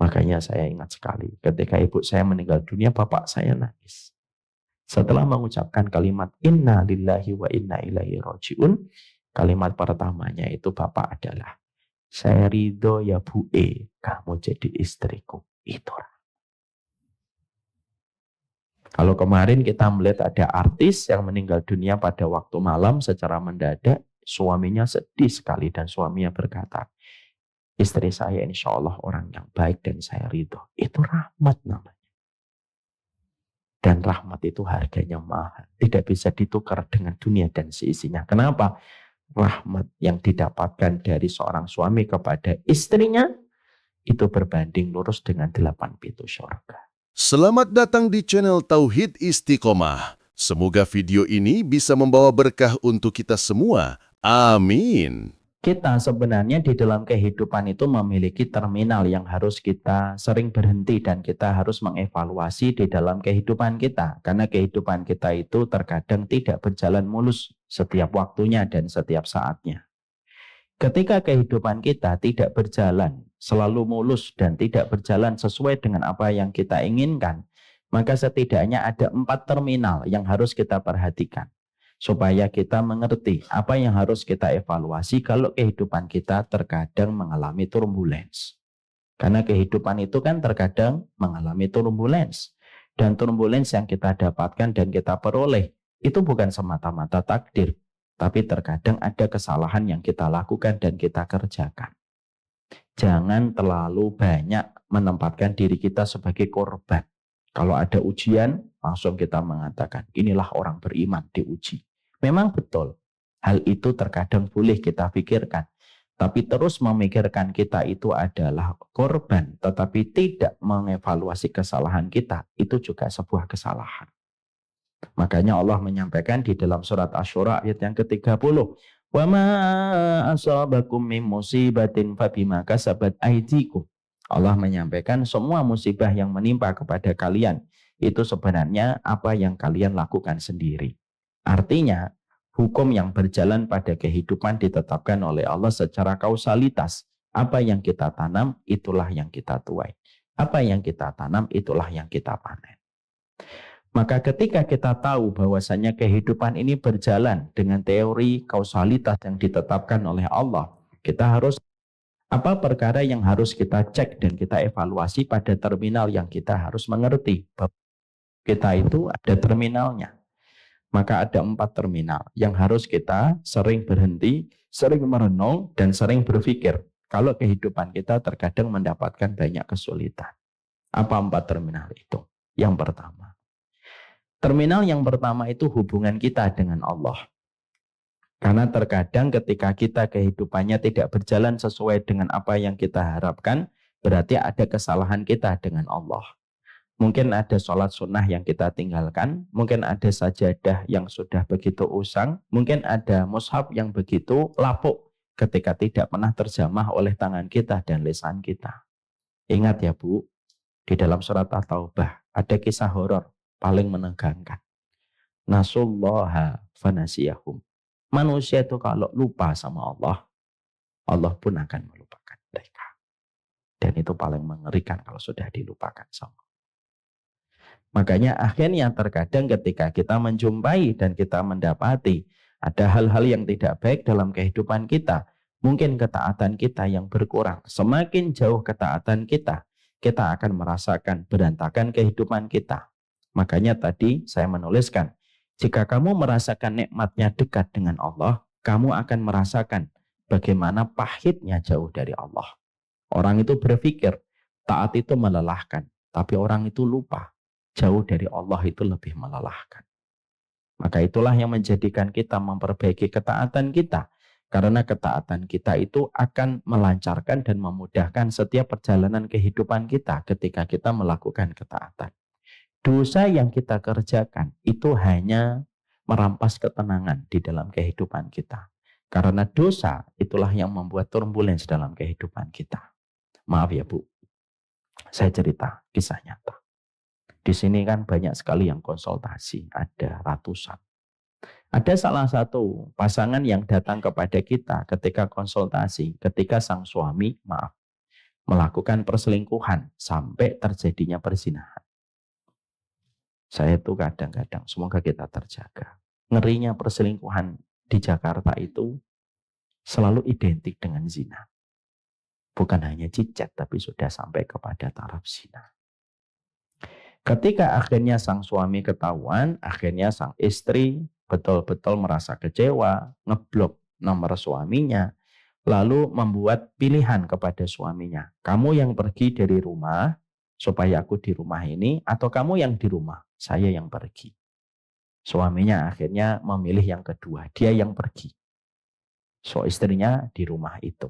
Makanya saya ingat sekali ketika ibu saya meninggal dunia, bapak saya nangis. Setelah mengucapkan kalimat inna lillahi wa inna ilaihi rajiun, kalimat pertamanya itu bapak adalah, saya ridho ya Bu kamu jadi istriku. Itu. Kalau kemarin kita melihat ada artis yang meninggal dunia pada waktu malam secara mendadak, suaminya sedih sekali dan suaminya berkata, istri saya insya Allah orang yang baik dan saya ridho. Itu rahmat namanya. Dan rahmat itu harganya mahal. Tidak bisa ditukar dengan dunia dan seisinya. Kenapa? Rahmat yang didapatkan dari seorang suami kepada istrinya itu berbanding lurus dengan 8 pintu surga. Selamat datang di channel Tauhid Istiqomah. Semoga video ini bisa membawa berkah untuk kita semua. Amin. Kita sebenarnya di dalam kehidupan itu memiliki terminal yang harus kita sering berhenti dan kita harus mengevaluasi di dalam kehidupan kita. Karena kehidupan kita itu terkadang tidak berjalan mulus setiap waktunya dan setiap saatnya. Ketika kehidupan kita tidak berjalan selalu mulus dan tidak berjalan sesuai dengan apa yang kita inginkan, maka setidaknya ada 4 terminal yang harus kita perhatikan. Supaya kita mengerti apa yang harus kita evaluasi kalau kehidupan kita terkadang mengalami turbulence. Karena kehidupan itu kan terkadang mengalami turbulence. Dan turbulence yang kita dapatkan dan kita peroleh itu bukan semata-mata takdir. Tapi terkadang ada kesalahan yang kita lakukan dan kita kerjakan. Jangan terlalu banyak menempatkan diri kita sebagai korban. Kalau ada ujian, langsung kita mengatakan, inilah orang beriman diuji. Memang betul, hal itu terkadang boleh kita pikirkan. Tapi terus memikirkan kita itu adalah korban, tetapi tidak mengevaluasi kesalahan kita, itu juga sebuah kesalahan. Makanya Allah menyampaikan di dalam surat Asy-Syura ayat yang ke-30, "Wa ma asabakum min musibatin fabima kasabat aydikum." Allah menyampaikan semua musibah yang menimpa kepada kalian itu sebenarnya apa yang kalian lakukan sendiri. Artinya, hukum yang berjalan pada kehidupan ditetapkan oleh Allah secara kausalitas. Apa yang kita tanam, itulah yang kita tuai. Apa yang kita tanam, itulah yang kita panen. Maka ketika kita tahu bahwasanya kehidupan ini berjalan dengan teori kausalitas yang ditetapkan oleh Allah, kita harus apa perkara yang harus kita cek dan kita evaluasi pada terminal yang kita harus mengerti. Kita itu ada terminalnya. Maka ada 4 terminal yang harus kita sering berhenti, sering merenung, dan sering berpikir. Kalau kehidupan kita terkadang mendapatkan banyak kesulitan. Apa 4 terminal itu? Yang pertama. Terminal yang pertama itu hubungan kita dengan Allah. Karena terkadang ketika kita kehidupannya tidak berjalan sesuai dengan apa yang kita harapkan, berarti ada kesalahan kita dengan Allah. Mungkin ada sholat sunnah yang kita tinggalkan, mungkin ada sajadah yang sudah begitu usang, mungkin ada mushaf yang begitu lapuk ketika tidak pernah terjamah oleh tangan kita dan lisan kita. Ingat ya Bu, di dalam surat At-Taubah ada kisah horor paling menegangkan. Nasullaha fanasiyahum. Manusia itu kalau lupa sama Allah, Allah pun akan melupakan mereka. Dan itu paling mengerikan kalau sudah dilupakan sama Allah. Makanya akhirnya terkadang ketika kita menjumpai dan kita mendapati ada hal-hal yang tidak baik dalam kehidupan kita, mungkin ketaatan kita yang berkurang. Semakin jauh ketaatan kita, kita akan merasakan berantakan kehidupan kita. Makanya tadi saya menuliskan, jika kamu merasakan nikmatnya dekat dengan Allah, kamu akan merasakan bagaimana pahitnya jauh dari Allah. Orang itu berpikir, taat itu melelahkan, tapi orang itu lupa. Jauh dari Allah itu lebih melelahkan. Maka itulah yang menjadikan kita memperbaiki ketaatan kita. Karena ketaatan kita itu akan melancarkan dan memudahkan setiap perjalanan kehidupan kita ketika kita melakukan ketaatan. Dosa yang kita kerjakan itu hanya merampas ketenangan di dalam kehidupan kita. Karena dosa itulah yang membuat turbulence dalam kehidupan kita. Maaf ya Bu, saya cerita kisah nyata. Di sini kan banyak sekali yang konsultasi, ada ratusan. Ada salah satu pasangan yang datang kepada kita ketika konsultasi, ketika sang suami, melakukan perselingkuhan sampai terjadinya perzinahan. Saya tuh kadang-kadang, semoga kita terjaga. Ngerinya perselingkuhan di Jakarta itu selalu identik dengan zina. Bukan hanya cicet, tapi sudah sampai kepada taraf zina. Ketika akhirnya sang suami ketahuan, akhirnya sang istri betul-betul merasa kecewa, ngeblok nomor suaminya, lalu membuat pilihan kepada suaminya. Kamu yang pergi dari rumah, supaya aku di rumah ini, atau kamu yang di rumah, saya yang pergi. Suaminya akhirnya memilih yang kedua, dia yang pergi. So istrinya di rumah itu.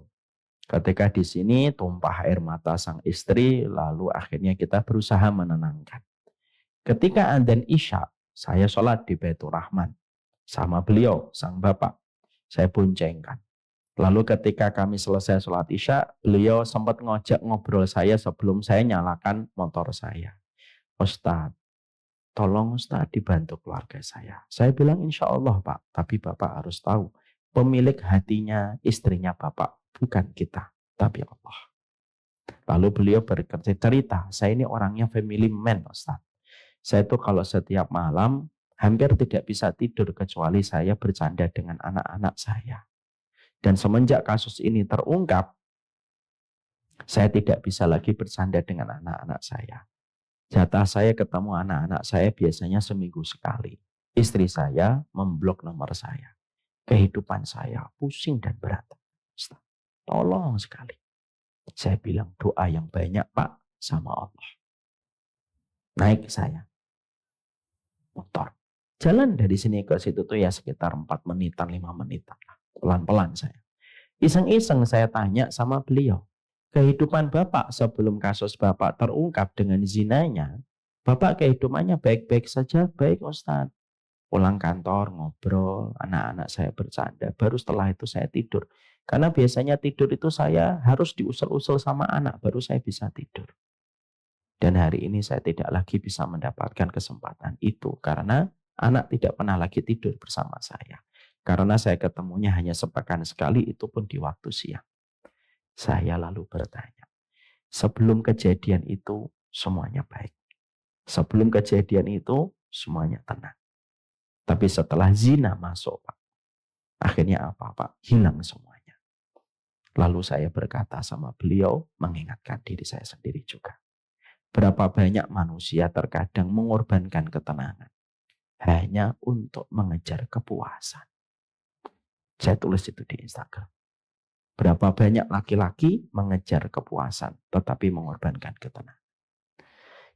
Ketika di sini tumpah air mata sang istri, lalu akhirnya kita berusaha menenangkan. Ketika adzan Isya, saya sholat di Baitur Rahman sama beliau, sang bapak. Saya boncengkan. Lalu ketika kami selesai sholat Isya, beliau sempat ngajak ngobrol saya sebelum saya nyalakan motor saya. Ustadz, tolong Ustadz dibantu keluarga saya. Saya bilang insya Allah Pak, tapi Bapak harus tahu, pemilik hatinya istrinya Bapak, bukan kita, tapi Allah. Lalu beliau bercerita, saya ini orangnya family man Ustaz. Saya tuh kalau setiap malam hampir tidak bisa tidur kecuali saya bercanda dengan anak-anak saya. Dan semenjak kasus ini terungkap, saya tidak bisa lagi bercanda dengan anak-anak saya. Jatah saya ketemu anak-anak saya biasanya seminggu sekali. Istri saya memblok nomor saya. Kehidupan saya pusing dan berat. Ustaz, tolong sekali. Saya bilang doa yang banyak Pak sama Allah. Naik saya. Motor. Jalan dari sini ke situ tuh ya sekitar 4 menitan, 5 menitan. Pelan-pelan saya. Iseng-iseng saya tanya sama beliau. Kehidupan Bapak sebelum kasus Bapak terungkap dengan zinanya, Bapak kehidupannya baik-baik saja, baik Ustaz. Pulang kantor, ngobrol, anak-anak saya bercanda. Baru setelah itu saya tidur. Karena biasanya tidur itu saya harus diusul-usul sama anak, baru saya bisa tidur. Dan hari ini saya tidak lagi bisa mendapatkan kesempatan itu. Karena anak tidak pernah lagi tidur bersama saya. Karena saya ketemunya hanya sepekan sekali, itu pun di waktu siang. Saya lalu bertanya, sebelum kejadian itu semuanya baik. Sebelum kejadian itu semuanya tenang. Tapi setelah zina masuk, Pak, akhirnya apa, Pak? Hilang semuanya. Lalu saya berkata sama beliau, mengingatkan diri saya sendiri juga. Berapa banyak manusia terkadang mengorbankan ketenangan hanya untuk mengejar kepuasan. Saya tulis itu di Instagram. Berapa banyak laki-laki mengejar kepuasan tetapi mengorbankan ketenangan.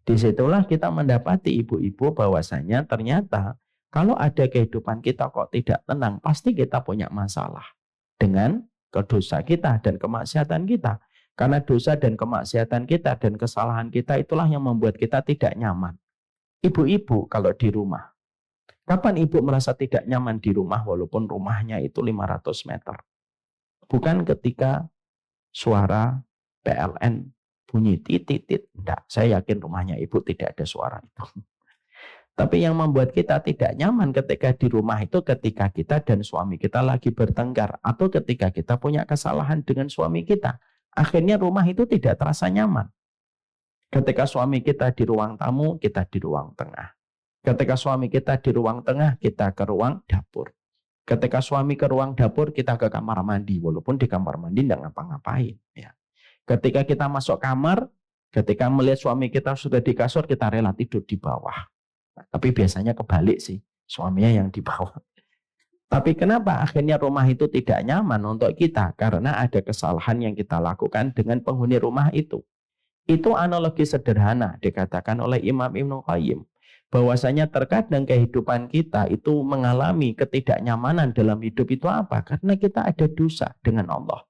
Disitulah kita mendapati ibu-ibu bahwasanya ternyata kalau ada kehidupan kita kok tidak tenang, pasti kita punya masalah dengan dosa kita dan kemaksiatan kita. Karena dosa dan kemaksiatan kita dan kesalahan kita itulah yang membuat kita tidak nyaman. Ibu-ibu kalau di rumah, kapan ibu merasa tidak nyaman di rumah walaupun rumahnya itu 500 meter? Bukan ketika suara PLN bunyi titit. Enggak, saya yakin rumahnya ibu tidak ada suara itu. Tapi yang membuat kita tidak nyaman ketika di rumah itu ketika kita dan suami kita lagi bertengkar. Atau ketika kita punya kesalahan dengan suami kita. Akhirnya rumah itu tidak terasa nyaman. Ketika suami kita di ruang tamu, kita di ruang tengah. Ketika suami kita di ruang tengah, kita ke ruang dapur. Ketika suami ke ruang dapur, kita ke kamar mandi. Walaupun di kamar mandi tidak ngapa-ngapain. Ya. Ketika kita masuk kamar, ketika melihat suami kita sudah di kasur, kita rela tidur di bawah. Nah, tapi biasanya kebalik sih. Suaminya yang di bawah. Tapi kenapa akhirnya rumah itu tidak nyaman untuk kita? Karena ada kesalahan yang kita lakukan dengan penghuni rumah itu. Itu analogi sederhana dikatakan oleh Imam Ibnu Qayyim. Bahwasanya terkadang kehidupan kita itu mengalami ketidaknyamanan dalam hidup itu apa? Karena kita ada dosa dengan Allah.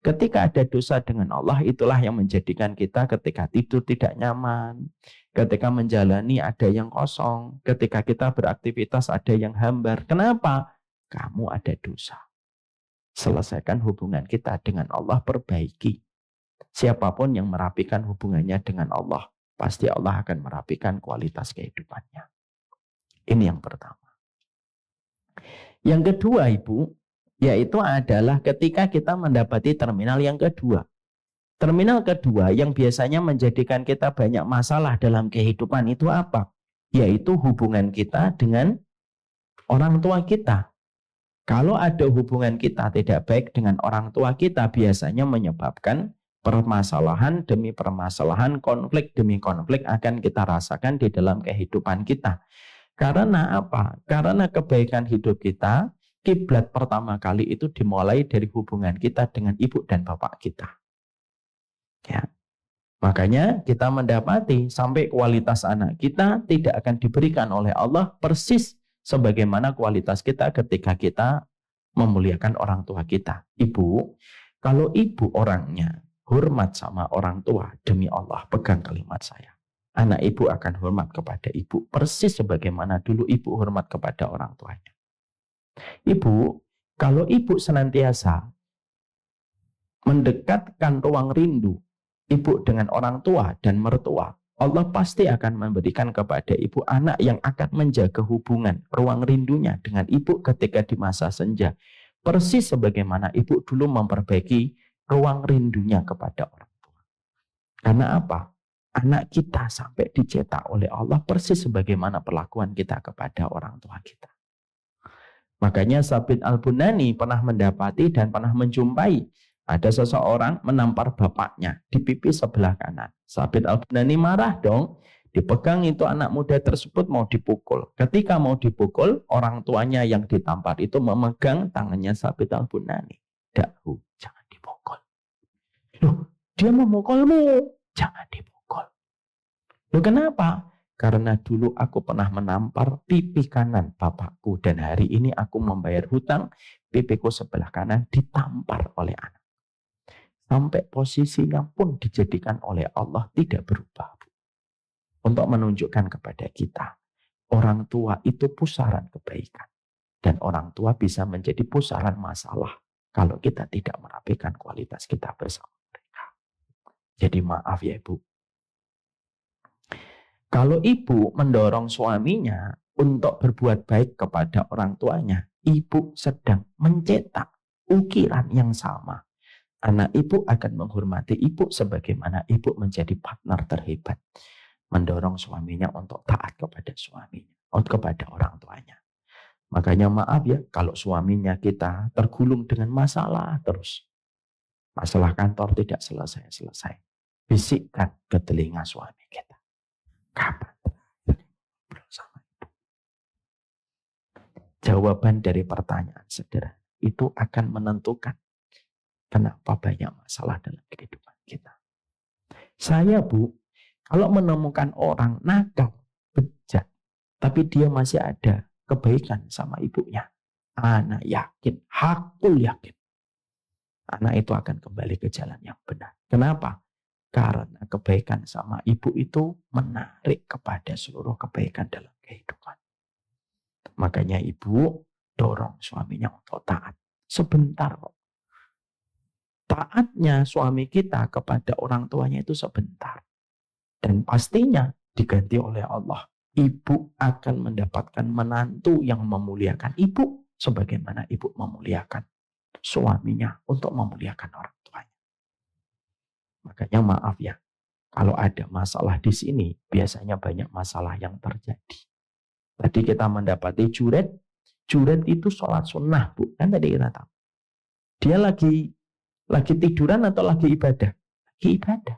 Ketika ada dosa dengan Allah, itulah yang menjadikan kita ketika tidur tidak nyaman. Ketika menjalani ada yang kosong. Ketika kita beraktivitas ada yang hambar. Kenapa? Kamu ada dosa. Selesaikan hubungan kita dengan Allah, perbaiki. Siapapun yang merapikan hubungannya dengan Allah, pasti Allah akan merapikan kualitas kehidupannya. Ini yang pertama. Yang kedua, Ibu, yaitu adalah ketika kita mendapati terminal yang kedua. Terminal kedua yang biasanya menjadikan kita banyak masalah dalam kehidupan itu apa? Yaitu hubungan kita dengan orang tua kita. Kalau ada hubungan kita tidak baik dengan orang tua kita, biasanya menyebabkan permasalahan demi permasalahan, konflik demi konflik akan kita rasakan di dalam kehidupan kita. Karena apa? Karena kebaikan hidup kita, kiblat pertama kali itu dimulai dari hubungan kita dengan ibu dan bapak kita. Ya. Makanya kita mendapati sampai kualitas anak kita tidak akan diberikan oleh Allah persis sebagaimana kualitas kita ketika kita memuliakan orang tua kita. Ibu, kalau ibu orangnya hormat sama orang tua, demi Allah, pegang kalimat saya. Anak ibu akan hormat kepada ibu persis sebagaimana dulu ibu hormat kepada orang tuanya. Ibu, kalau ibu senantiasa mendekatkan ruang rindu ibu dengan orang tua dan mertua, Allah pasti akan memberikan kepada ibu anak yang akan menjaga hubungan ruang rindunya dengan ibu ketika di masa senja. Persis sebagaimana ibu dulu memperbaiki ruang rindunya kepada orang tua. Karena apa? Anak kita sampai dicetak oleh Allah persis sebagaimana perlakuan kita kepada orang tua kita. Makanya Sabit Al-Bunani pernah mendapati dan pernah menjumpai ada seseorang menampar bapaknya di pipi sebelah kanan. Sabit Al-Bunani marah dong. Dipegang itu anak muda tersebut mau dipukul. Ketika mau dipukul, orang tuanya yang ditampar itu memegang tangannya Sabit Al-Bunani. Dakhu, jangan dipukul. Loh, dia memukulmu. Jangan dipukul. Loh, kenapa? Karena dulu aku pernah menampar pipi kanan bapakku. Dan hari ini aku membayar hutang, pipiku sebelah kanan ditampar oleh anak. Sampai posisinya pun dijadikan oleh Allah tidak berubah. Untuk menunjukkan kepada kita, orang tua itu pusaran kebaikan. Dan orang tua bisa menjadi pusaran masalah kalau kita tidak merapikan kualitas kita bersama mereka. Jadi maaf ya Ibu. Kalau ibu mendorong suaminya untuk berbuat baik kepada orang tuanya, ibu sedang mencetak ukiran yang sama. Anak ibu akan menghormati ibu sebagaimana ibu menjadi partner terhebat. Mendorong suaminya untuk taat kepada suaminya, kepada orang tuanya. Makanya maaf ya, kalau suaminya kita tergulung dengan masalah terus. Masalah kantor tidak selesai-selesai. Bisikkan ke telinga suami kita. Kapan ngobrol sama ibu? Jawaban dari pertanyaan sederhana itu akan menentukan kenapa banyak masalah dalam kehidupan kita. Saya Bu, kalau menemukan orang nakal, bejat, tapi dia masih ada kebaikan sama ibunya, anak yakin, hakul yakin, anak itu akan kembali ke jalan yang benar. Kenapa? Karena kebaikan sama ibu itu menarik kepada seluruh kebaikan dalam kehidupan. Makanya ibu dorong suaminya untuk taat. Sebentar kok. Taatnya suami kita kepada orang tuanya itu sebentar. Dan pastinya diganti oleh Allah. Ibu akan mendapatkan menantu yang memuliakan ibu. Sebagaimana ibu memuliakan suaminya untuk memuliakan orang tuanya. Makanya maaf ya. Kalau ada masalah di sini, biasanya banyak masalah yang terjadi. Tadi kita mendapati juret. Juret itu sholat sunnah, Bu. Kan tadi kita tahu. Dia lagi tiduran atau lagi ibadah? Lagi ibadah.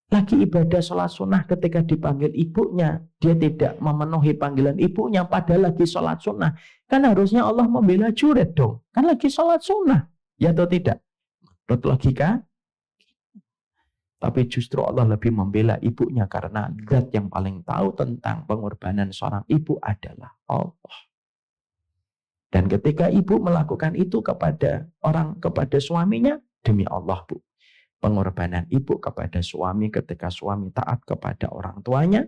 Lagi ibadah sholat sunnah ketika dipanggil ibunya. Dia tidak memenuhi panggilan ibunya padahal lagi sholat sunnah. Kan harusnya Allah membela juret dong. Kan lagi sholat sunnah. Ya atau tidak? Menurut logika. Tapi justru Allah lebih membela ibunya karena zat yang paling tahu tentang pengorbanan seorang ibu adalah Allah. Dan ketika ibu melakukan itu kepada suaminya, demi Allah Bu. Pengorbanan ibu kepada suami ketika suami taat kepada orang tuanya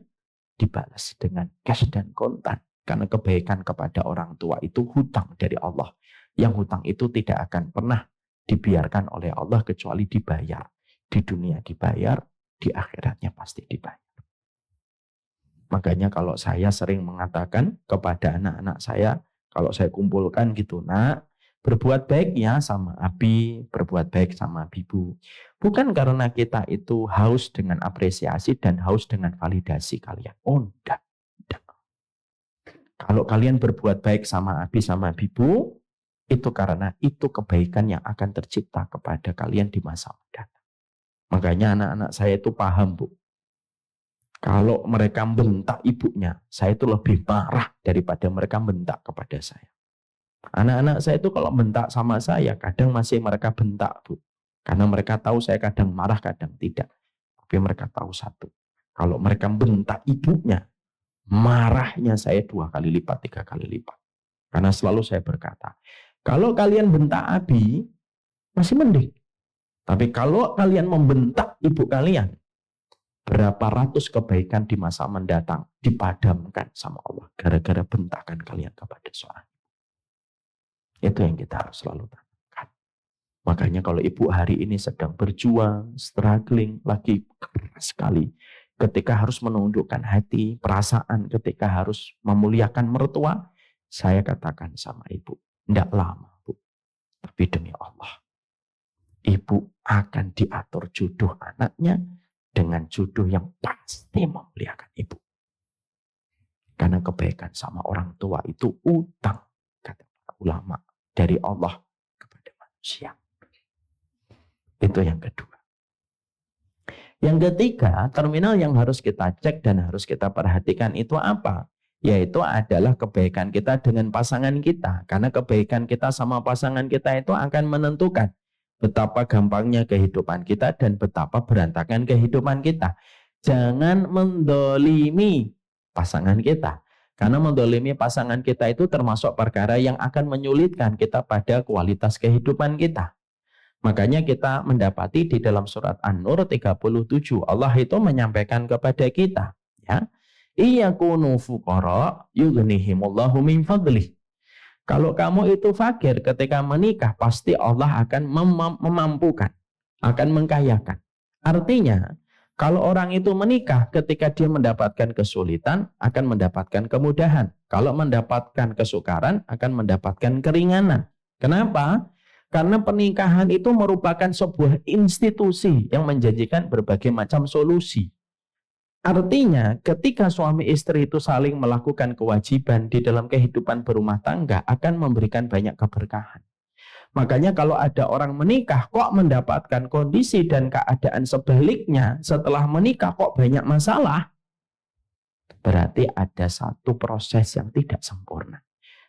dibalas dengan cash dan kontan. Karena kebaikan kepada orang tua itu hutang dari Allah. Yang hutang itu tidak akan pernah dibiarkan oleh Allah kecuali dibayar. Di dunia dibayar, di akhiratnya pasti dibayar. Makanya kalau saya sering mengatakan kepada anak-anak saya, kalau saya kumpulkan gitu, nak, Berbuat baik ya sama abi, berbuat baik sama bibu. Bukan karena kita itu haus dengan apresiasi dan haus dengan validasi kalian. Oh, enggak. Kalau kalian berbuat baik sama abi sama bibu, itu karena itu kebaikan yang akan tercipta kepada kalian di masa mendatang. Makanya anak-anak saya itu paham, Bu. Kalau mereka bentak ibunya, saya itu lebih marah daripada mereka bentak kepada saya. Anak-anak saya itu kalau bentak sama saya, kadang masih mereka bentak, Bu. Karena mereka tahu saya kadang marah, kadang tidak. Tapi mereka tahu satu. Kalau mereka bentak ibunya, marahnya saya 2 kali lipat, 3 kali lipat. Karena selalu saya berkata, kalau kalian bentak abi, masih mending. Tapi kalau kalian membentak ibu kalian, berapa ratus kebaikan di masa mendatang dipadamkan sama Allah gara-gara bentakan kalian kepada seorang. Itu yang kita harus selalu tanamkan. Makanya kalau ibu hari ini sedang berjuang, struggling, lagi keras sekali, ketika harus menundukkan hati, perasaan, ketika harus memuliakan mertua, saya katakan sama ibu, tidak lama, Bu. Tapi demi Allah, ibu akan diatur jodoh anaknya dengan jodoh yang pasti memuliakan ibu. Karena kebaikan sama orang tua itu utang, kata para ulama, dari Allah kepada manusia. Itu yang kedua. Yang ketiga, terminal yang harus kita cek dan harus kita perhatikan itu apa? Yaitu adalah kebaikan kita dengan pasangan kita. Karena kebaikan kita sama pasangan kita itu akan menentukan betapa gampangnya kehidupan kita dan betapa berantakan kehidupan kita. Jangan mendolimi pasangan kita. Karena mendolimi pasangan kita itu termasuk perkara yang akan menyulitkan kita pada kualitas kehidupan kita. Makanya kita mendapati di dalam surat An-Nur 37, Allah itu menyampaikan kepada kita, ya, iyakunu fuqara yughnihimullahu min fadlih. Kalau kamu itu fakir ketika menikah, pasti Allah akan memampukan, akan mengkayakan. Artinya, kalau orang itu menikah ketika dia mendapatkan kesulitan, akan mendapatkan kemudahan. Kalau mendapatkan kesukaran, akan mendapatkan keringanan. Kenapa? Karena pernikahan itu merupakan sebuah institusi yang menjanjikan berbagai macam solusi. Artinya, ketika suami istri itu saling melakukan kewajiban di dalam kehidupan berumah tangga akan memberikan banyak keberkahan. Makanya kalau ada orang menikah kok mendapatkan kondisi dan keadaan sebaliknya setelah menikah kok banyak masalah, berarti ada satu proses yang tidak sempurna.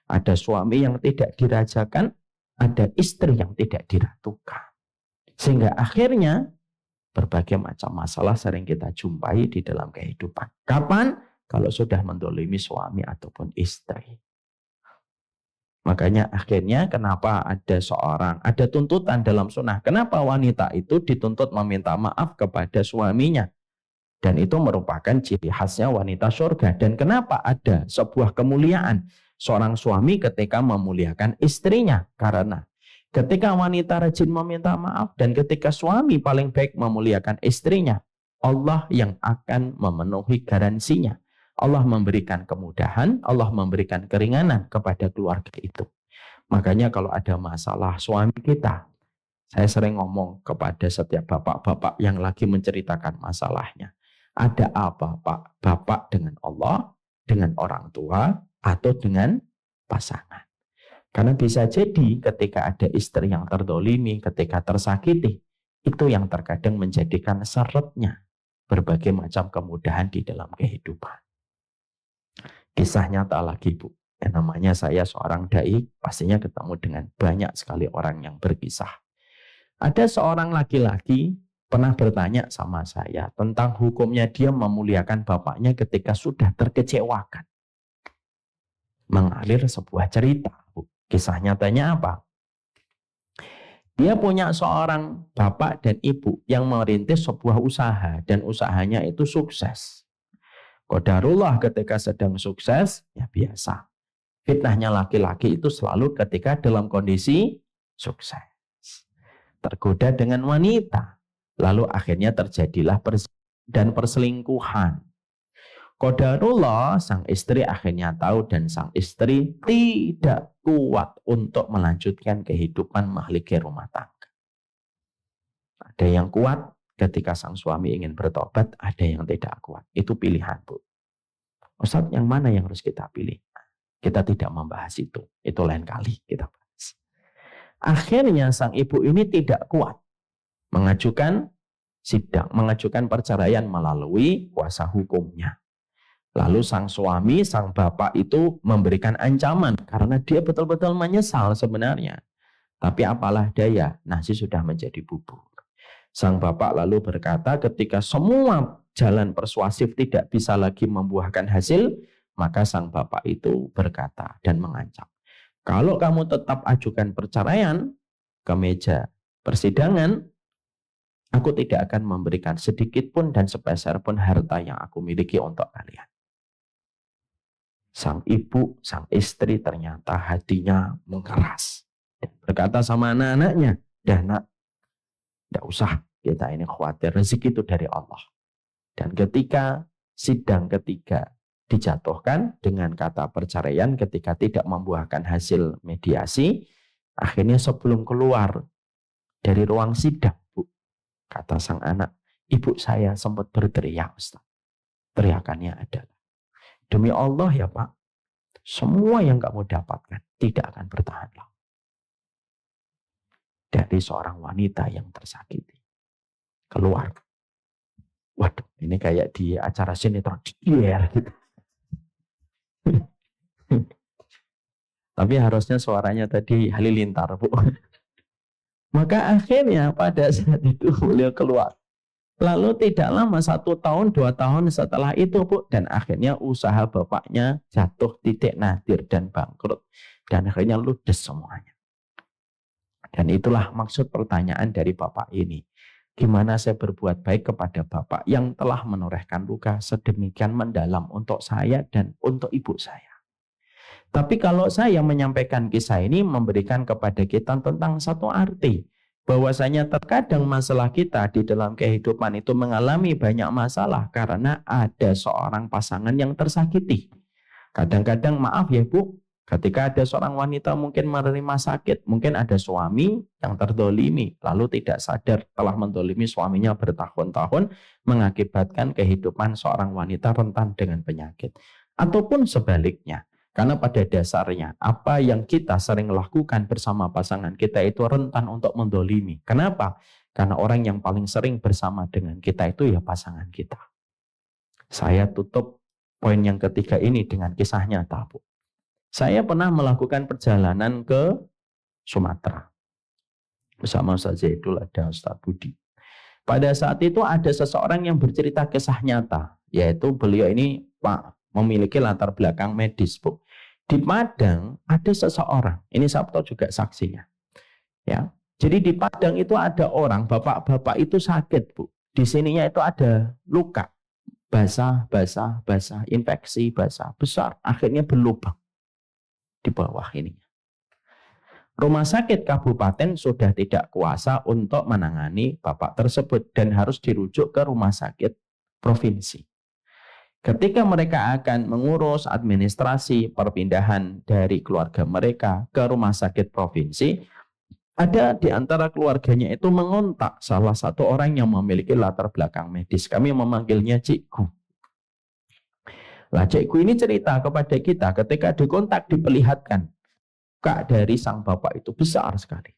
Ada suami yang tidak dirajakan, ada istri yang tidak diratukan. Sehingga akhirnya berbagai macam masalah sering kita jumpai di dalam kehidupan. Kapan? Kalau sudah mendolimi suami ataupun istri. Makanya akhirnya kenapa ada tuntutan dalam sunnah. Kenapa wanita itu dituntut meminta maaf kepada suaminya. Dan itu merupakan ciri khasnya wanita surga. Dan kenapa ada sebuah kemuliaan seorang suami ketika memuliakan istrinya. Karena ketika wanita rajin meminta maaf dan ketika suami paling baik memuliakan istrinya, Allah yang akan memenuhi garansinya. Allah memberikan kemudahan, Allah memberikan keringanan kepada keluarga itu. Makanya kalau ada masalah suami kita, saya sering ngomong kepada setiap bapak-bapak yang lagi menceritakan masalahnya. Ada apa Pak? Bapak dengan Allah, dengan orang tua, atau dengan pasangan. Karena bisa jadi ketika ada istri yang terdolimi, ketika tersakiti, itu yang terkadang menjadikan syaratnya berbagai macam kemudahan di dalam kehidupan. Kisah nyata lagi, Bu. Yang namanya saya seorang dai, pastinya ketemu dengan banyak sekali orang yang berkisah. Ada seorang laki-laki pernah bertanya sama saya tentang hukumnya dia memuliakan bapaknya ketika sudah terkecewakan. Mengalir sebuah cerita, Bu. Kisah nyatanya apa? Dia punya seorang bapak dan ibu yang merintis sebuah usaha dan usahanya itu sukses. Qadarullah ketika sedang sukses, ya biasa. Fitnahnya laki-laki itu selalu ketika dalam kondisi sukses. Tergoda dengan wanita. Lalu akhirnya terjadilah dan perselingkuhan. Qadarullah, sang istri akhirnya tahu dan sang istri tidak kuat untuk melanjutkan kehidupan mahligai rumah tangga. Ada yang kuat ketika sang suami ingin bertobat, ada yang tidak kuat. Itu pilihan, Bu. Ustaz, yang mana yang harus kita pilih? Kita tidak membahas itu. Itu lain kali kita bahas. Akhirnya sang ibu ini tidak kuat mengajukan sidang, mengajukan perceraian melalui kuasa hukumnya. Lalu sang suami, sang bapak itu memberikan ancaman karena dia betul-betul menyesal sebenarnya. Tapi apalah daya, nasi sudah menjadi bubur. Sang bapak lalu berkata, ketika semua jalan persuasif tidak bisa lagi membuahkan hasil, maka sang bapak itu berkata dan mengancam, kalau kamu tetap ajukan perceraian ke meja persidangan, aku tidak akan memberikan sedikit pun dan sepeser pun harta yang aku miliki untuk kalian. Sang ibu, sang istri ternyata hatinya mengeras. Dan berkata sama anak-anaknya, dah nak, tidak usah kita ini khawatir, rezeki itu dari Allah. Dan ketika sidang ketiga dijatuhkan dengan kata perceraian ketika tidak membuahkan hasil mediasi, akhirnya sebelum keluar dari ruang sidang, Bu, kata sang anak, ibu saya sempat berteriak, Ustaz. Teriakannya adalah, demi Allah ya Pak, semua yang kamu dapatkan tidak akan bertahan lama. Dari seorang wanita yang tersakiti. Keluar. Waduh, ini kayak di acara sinetron. Gitu. Tapi harusnya suaranya tadi halilintar, Bu. Maka akhirnya pada saat itu beliau keluar. Lalu tidak lama 1 tahun, 2 tahun setelah itu, Bu, dan akhirnya usaha bapaknya jatuh titik nadir dan bangkrut. Dan akhirnya ludes semuanya. Dan itulah maksud pertanyaan dari bapak ini. Gimana saya berbuat baik kepada bapak yang telah menorehkan luka sedemikian mendalam untuk saya dan untuk ibu saya. Tapi kalau saya menyampaikan kisah ini memberikan kepada kita tentang satu arti. Bahwasanya terkadang masalah kita di dalam kehidupan itu mengalami banyak masalah karena ada seorang pasangan yang tersakiti. Kadang-kadang maaf ya Bu, ketika ada seorang wanita mungkin menerima sakit, mungkin ada suami yang terdolimi, lalu tidak sadar telah mendolimi suaminya bertahun-tahun, mengakibatkan kehidupan seorang wanita rentan dengan penyakit. Ataupun sebaliknya. Karena pada dasarnya apa yang kita sering lakukan bersama pasangan kita itu rentan untuk mendolimi. Kenapa? Karena orang yang paling sering bersama dengan kita itu ya pasangan kita. Saya tutup poin yang ketiga ini dengan kisah nyata, Bu. Saya pernah melakukan perjalanan ke Sumatera. Bersama Ustaz Zaidul, ada Ustaz Budi. Pada saat itu ada seseorang yang bercerita kisah nyata. Yaitu beliau ini Pak memiliki latar belakang medis, Bu. Di Padang ada seseorang, ini Sabto juga saksinya. Ya. Jadi di Padang itu ada orang, bapak-bapak itu sakit, Bu. Di sininya itu ada luka. Basah, infeksi, basah, besar. Akhirnya berlubang di bawah ini. Rumah sakit kabupaten sudah tidak kuasa untuk menangani bapak tersebut dan harus dirujuk ke rumah sakit provinsi. Ketika mereka akan mengurus administrasi perpindahan dari keluarga mereka ke rumah sakit provinsi, ada di antara keluarganya itu mengontak salah satu orang yang memiliki latar belakang medis. Kami memanggilnya Cikgu. Lah Cikgu ini cerita kepada kita ketika dikontak diperlihatkan luka dari sang bapak itu besar sekali.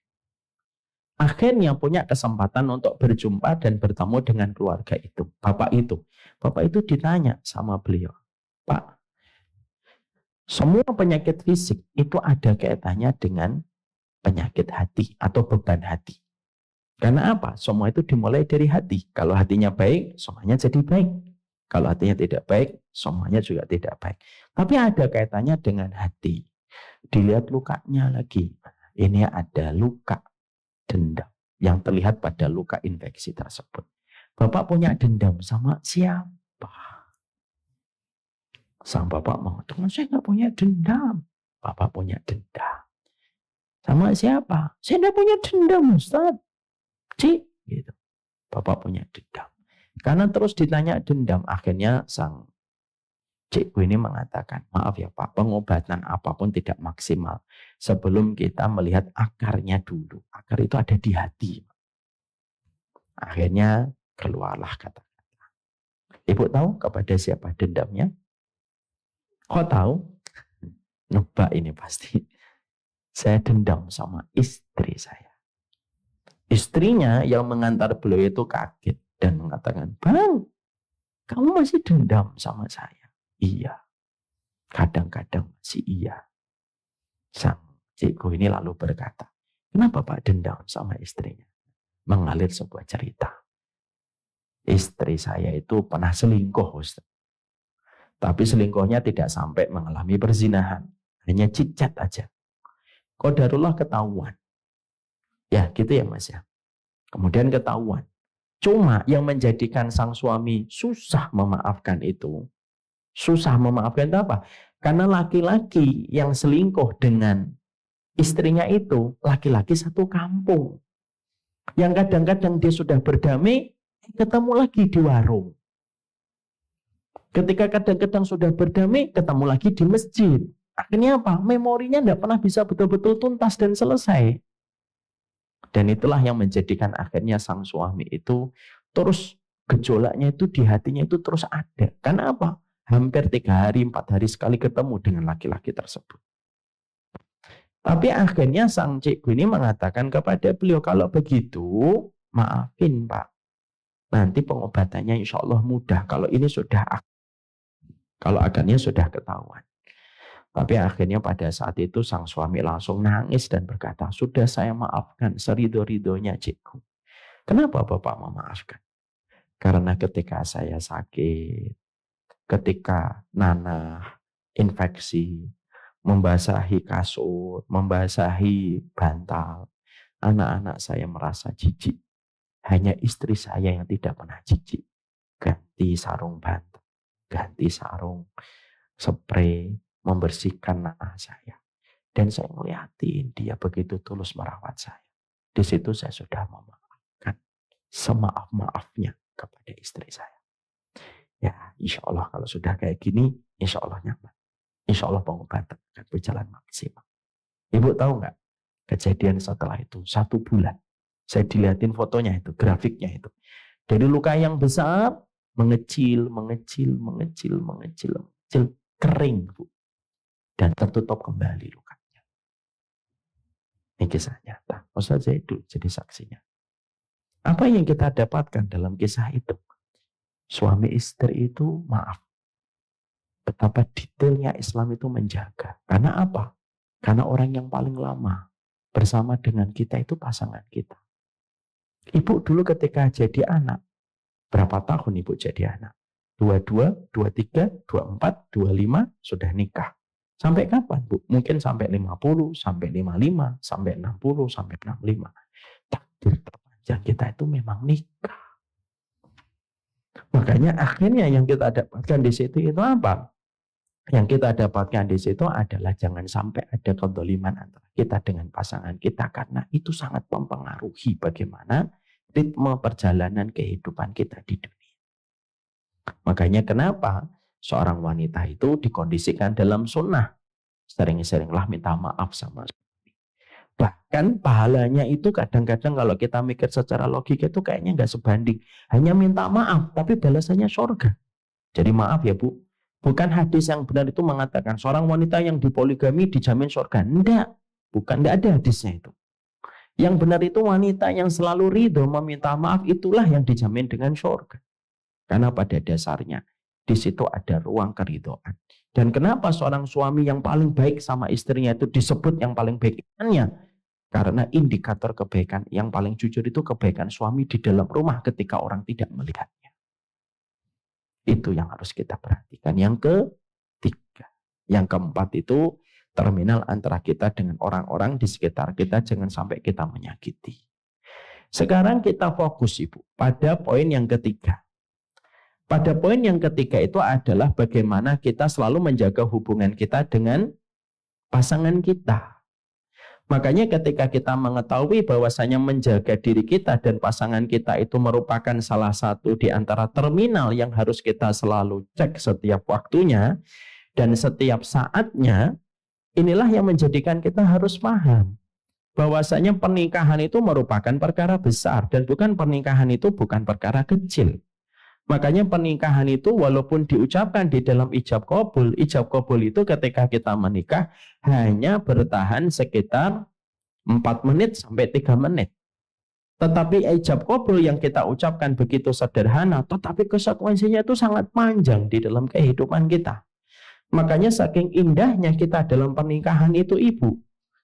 Akhirnya punya kesempatan untuk berjumpa dan bertemu dengan keluarga itu, bapak itu. Bapak itu ditanya sama beliau, Pak, semua penyakit fisik itu ada kaitannya dengan penyakit hati atau beban hati. Karena apa? Semua itu dimulai dari hati. Kalau hatinya baik, semuanya jadi baik. Kalau hatinya tidak baik, semuanya juga tidak baik. Tapi ada kaitannya dengan hati. Dilihat lukanya lagi. Ini ada luka dendam yang terlihat pada luka infeksi tersebut. Bapak punya dendam sama siapa? Sang bapak mengatakan, saya nggak punya dendam. Bapak punya dendam. Sama siapa? Saya nggak punya dendam, Ustaz. Cik, gitu. Bapak punya dendam. Karena terus ditanya dendam, akhirnya sang Cikgu ini mengatakan, maaf ya Pak, pengobatan apapun tidak maksimal sebelum kita melihat akarnya dulu. Akar itu ada di hati. Akhirnya keluarlah kata-kata. Ibu tahu kepada siapa dendamnya? Kok tahu? Nebak ini pasti. Saya dendam sama istri saya. Istrinya yang mengantar beliau itu kaget dan mengatakan, Bang, kamu masih dendam sama saya? Iya, kadang-kadang masih iya. Sang cikgu ini lalu berkata, kenapa Pak dendam sama istrinya? Mengalir sebuah cerita. Istri saya itu pernah selingkuh, Ustaz. Tapi selingkuhnya tidak sampai mengalami perzinahan. Hanya cicat aja. Qadarullah ketahuan. Ya gitu ya Mas ya. Kemudian ketahuan. Cuma yang menjadikan sang suami susah memaafkan itu. Susah memaafkan itu apa? Karena laki-laki yang selingkuh dengan istrinya itu laki-laki satu kampung. Yang kadang-kadang dia sudah berdamai, ketemu lagi di warung. Ketika kadang-kadang sudah berdamai, ketemu lagi di masjid. Akhirnya apa? Memorinya tidak pernah bisa betul-betul tuntas dan selesai. Dan itulah yang menjadikan akhirnya sang suami itu terus gejolaknya itu di hatinya itu terus ada. Karena apa? Hampir 3 hari, 4 hari sekali ketemu dengan laki-laki tersebut. Tapi akhirnya sang cikgu ini mengatakan kepada beliau, kalau begitu maafin Pak. Nanti pengobatannya insya Allah mudah. Kalau ini sudah, kalau akarnya sudah ketahuan. Tapi akhirnya pada saat itu sang suami langsung nangis dan berkata, sudah saya maafkan serido-ridonya cikgu. Kenapa Bapak memaafkan? Karena ketika saya sakit, ketika nanah, infeksi, membasahi kasur, membasahi bantal, anak-anak saya merasa jijik. Hanya istri saya yang tidak pernah jijik. Ganti sarung bantal, ganti sarung, spray, membersihkan nanah saya. Dan saya ngeliatin dia begitu tulus merawat saya. Di situ saya sudah memaafkan semaaf-maafnya kepada istri saya. Ya, insya Allah kalau sudah kayak gini, insya Allah nyaman. Insya Allah pengobatan akan berjalan maksimal. Ibu tahu nggak kejadian setelah itu 1 bulan? Saya dilihatin fotonya itu, grafiknya itu. Dari luka yang besar mengecil, kering Bu. Dan tertutup kembali lukanya. Ini kisah nyata. Ustaz Zaidul jadi saksinya. Apa yang kita dapatkan dalam kisah itu? Suami istri itu maaf. Betapa detailnya Islam itu menjaga. Karena apa? Karena orang yang paling lama bersama dengan kita itu pasangan kita. Ibu dulu ketika jadi anak, berapa tahun ibu jadi anak? 22, 23, 24, 25 sudah nikah. Sampai kapan Bu? Mungkin sampai 50, sampai 55, sampai 60, sampai 65. Takdir terpanjang kita itu memang nikah. Makanya akhirnya yang kita dapatkan di situ itu apa? Yang kita dapatkan di situ adalah jangan sampai ada kedoliman antara kita dengan pasangan kita. Karena itu sangat mempengaruhi bagaimana ritme perjalanan kehidupan kita di dunia. Makanya kenapa seorang wanita itu dikondisikan dalam sunnah. Sering-seringlah minta maaf sama suami. Bahkan pahalanya itu kadang-kadang kalau kita mikir secara logika itu kayaknya nggak sebanding. Hanya minta maaf, tapi balasannya surga. Jadi maaf ya Bu, bukan hadis yang benar itu mengatakan seorang wanita yang dipoligami dijamin surga. Enggak, enggak ada hadisnya itu. Yang benar itu wanita yang selalu ridho meminta maaf, itulah yang dijamin dengan surga. Karena pada dasarnya di situ ada ruang keridhaan. Dan kenapa seorang suami yang paling baik sama istrinya itu disebut yang paling baik imannya? Karena indikator kebaikan yang paling jujur itu kebaikan suami di dalam rumah ketika orang tidak melihatnya. Itu yang harus kita perhatikan. Yang ketiga. Yang keempat itu terminal antara kita dengan orang-orang di sekitar kita, jangan sampai kita menyakiti. Sekarang kita fokus Ibu pada poin yang ketiga. Pada poin yang ketiga itu adalah bagaimana kita selalu menjaga hubungan kita dengan pasangan kita. Makanya ketika kita mengetahui bahwasanya menjaga diri kita dan pasangan kita itu merupakan salah satu di antara terminal yang harus kita selalu cek setiap waktunya dan setiap saatnya, inilah yang menjadikan kita harus paham bahwasanya pernikahan itu merupakan perkara besar dan pernikahan itu bukan perkara kecil. Makanya pernikahan itu walaupun diucapkan di dalam ijab qabul itu ketika kita menikah hanya bertahan sekitar 4 menit sampai 3 menit. Tetapi ijab qabul yang kita ucapkan begitu sederhana, tetapi konsekuensinya itu sangat panjang di dalam kehidupan kita. Makanya saking indahnya kita dalam pernikahan itu Ibu,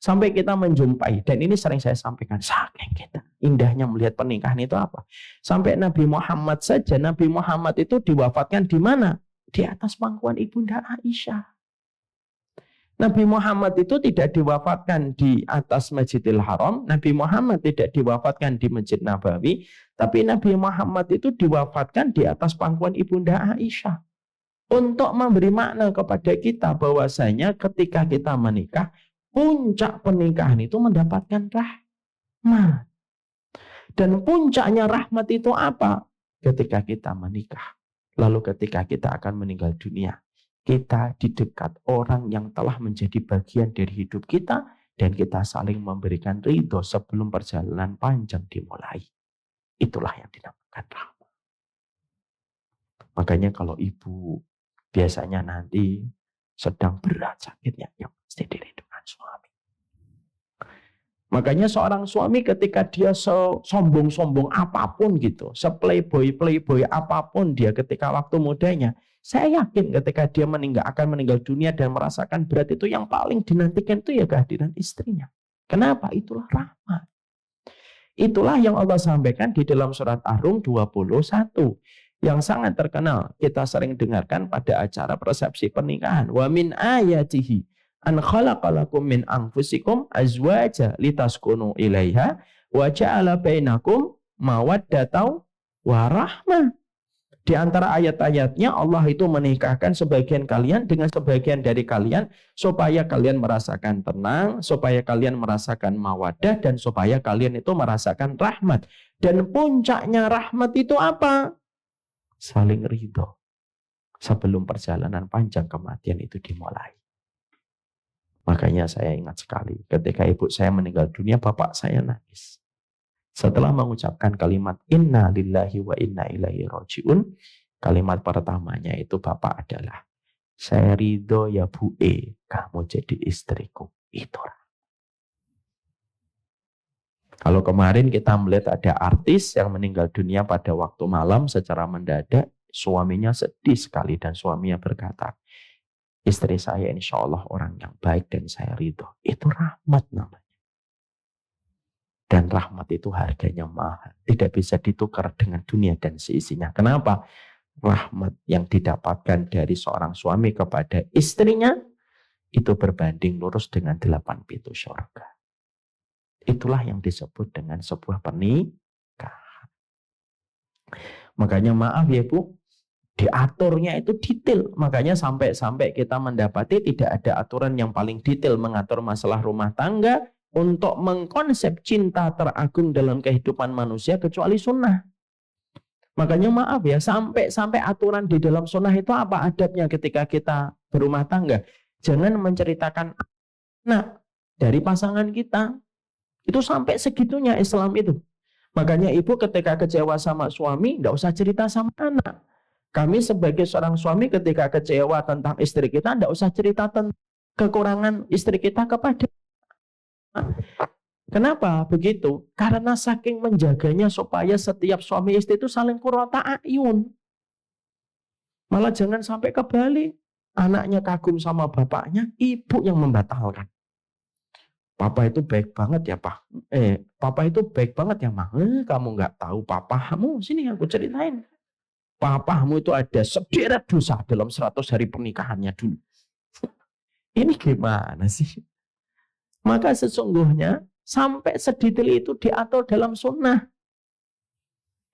sampai kita menjumpai, dan ini sering saya sampaikan, saking kita indahnya melihat pernikahan itu apa. Sampai Nabi Muhammad saja, Nabi Muhammad itu diwafatkan di mana? Di atas pangkuan Ibunda Aisyah. Nabi Muhammad itu tidak diwafatkan di atas Masjidil Haram, Nabi Muhammad tidak diwafatkan di Masjid Nabawi, tapi Nabi Muhammad itu diwafatkan di atas pangkuan Ibunda Aisyah. Untuk memberi makna kepada kita bahwasanya ketika kita menikah, puncak pernikahan itu mendapatkan rahmat. Dan puncaknya rahmat itu apa? Ketika kita menikah. Lalu ketika kita akan meninggal dunia, kita di dekat orang yang telah menjadi bagian dari hidup kita dan kita saling memberikan ridho sebelum perjalanan panjang dimulai. Itulah yang dinamakan rahmat. Makanya kalau ibu biasanya nanti sedang berat sakitnya, yang pasti dirindukan suami. Makanya seorang suami ketika dia sombong-sombong apapun gitu, seplayboy apapun dia ketika waktu mudanya, saya yakin ketika dia akan meninggal dunia dan merasakan berat itu, yang paling dinantikan itu ya kehadiran istrinya. Kenapa? Itulah rahmat. Itulah yang Allah sampaikan di dalam surat Ar-Rum 21. Yang sangat terkenal, kita sering dengarkan pada acara persepsi pernikahan. Wa min ayatihi an khalaqalakum min anfusikum azwaja litaskunu ilaiha wa ja'ala bainakum mawaddatan wa rahmah. Di antara ayat-ayatnya Allah itu menikahkan sebagian kalian dengan sebagian dari kalian supaya kalian merasakan tenang, supaya kalian merasakan mawaddah, dan supaya kalian itu merasakan rahmat. Dan puncaknya rahmat itu apa? Saling ridho sebelum perjalanan panjang kematian itu dimulai. Makanya saya ingat sekali ketika ibu saya meninggal dunia, bapak saya nangis. Setelah mengucapkan kalimat inna lillahi wa inna ilaihi rajiun, kalimat pertamanya itu bapak adalah, saya ridho ya Bu kamu jadi istriku. Itu. Kalau kemarin kita melihat ada artis yang meninggal dunia pada waktu malam secara mendadak, suaminya sedih sekali dan suaminya berkata, istri saya insya Allah orang yang baik dan saya ridho. Itu rahmat namanya. Dan rahmat itu harganya mahal. Tidak bisa ditukar dengan dunia dan seisinya. Kenapa? Rahmat yang didapatkan dari seorang suami kepada istrinya itu berbanding lurus dengan 8 pintu surga. Itulah yang disebut dengan sebuah pernikahan. Makanya maaf ya Bu, diaturnya itu detail. Makanya sampai kita mendapati tidak ada aturan yang paling detail mengatur masalah rumah tangga untuk mengkonsep cinta teragung dalam kehidupan manusia kecuali sunnah. Makanya maaf ya, sampai aturan di dalam sunnah itu apa adabnya ketika kita berumah tangga. Jangan menceritakan anak dari pasangan kita. Itu sampai segitunya Islam itu. Makanya ibu ketika kecewa sama suami, tidak usah cerita sama anak. Kami sebagai seorang suami ketika kecewa tentang istri kita, tidak usah cerita tentang kekurangan istri kita kepada anak. Kenapa begitu? Karena saking menjaganya supaya setiap suami istri itu saling qurrata a'yun. Malah jangan sampai kebalik. Anaknya kagum sama bapaknya, ibu yang membatalkan. Papa itu baik banget ya Pak. Papa itu baik banget ya Ma. Kamu nggak tahu papamu. Sini aku ceritain. Papamu itu ada sederet dosa dalam 100 hari pernikahannya dulu. Ini gimana sih? Maka sesungguhnya sampai sedetail itu diatur dalam sunnah.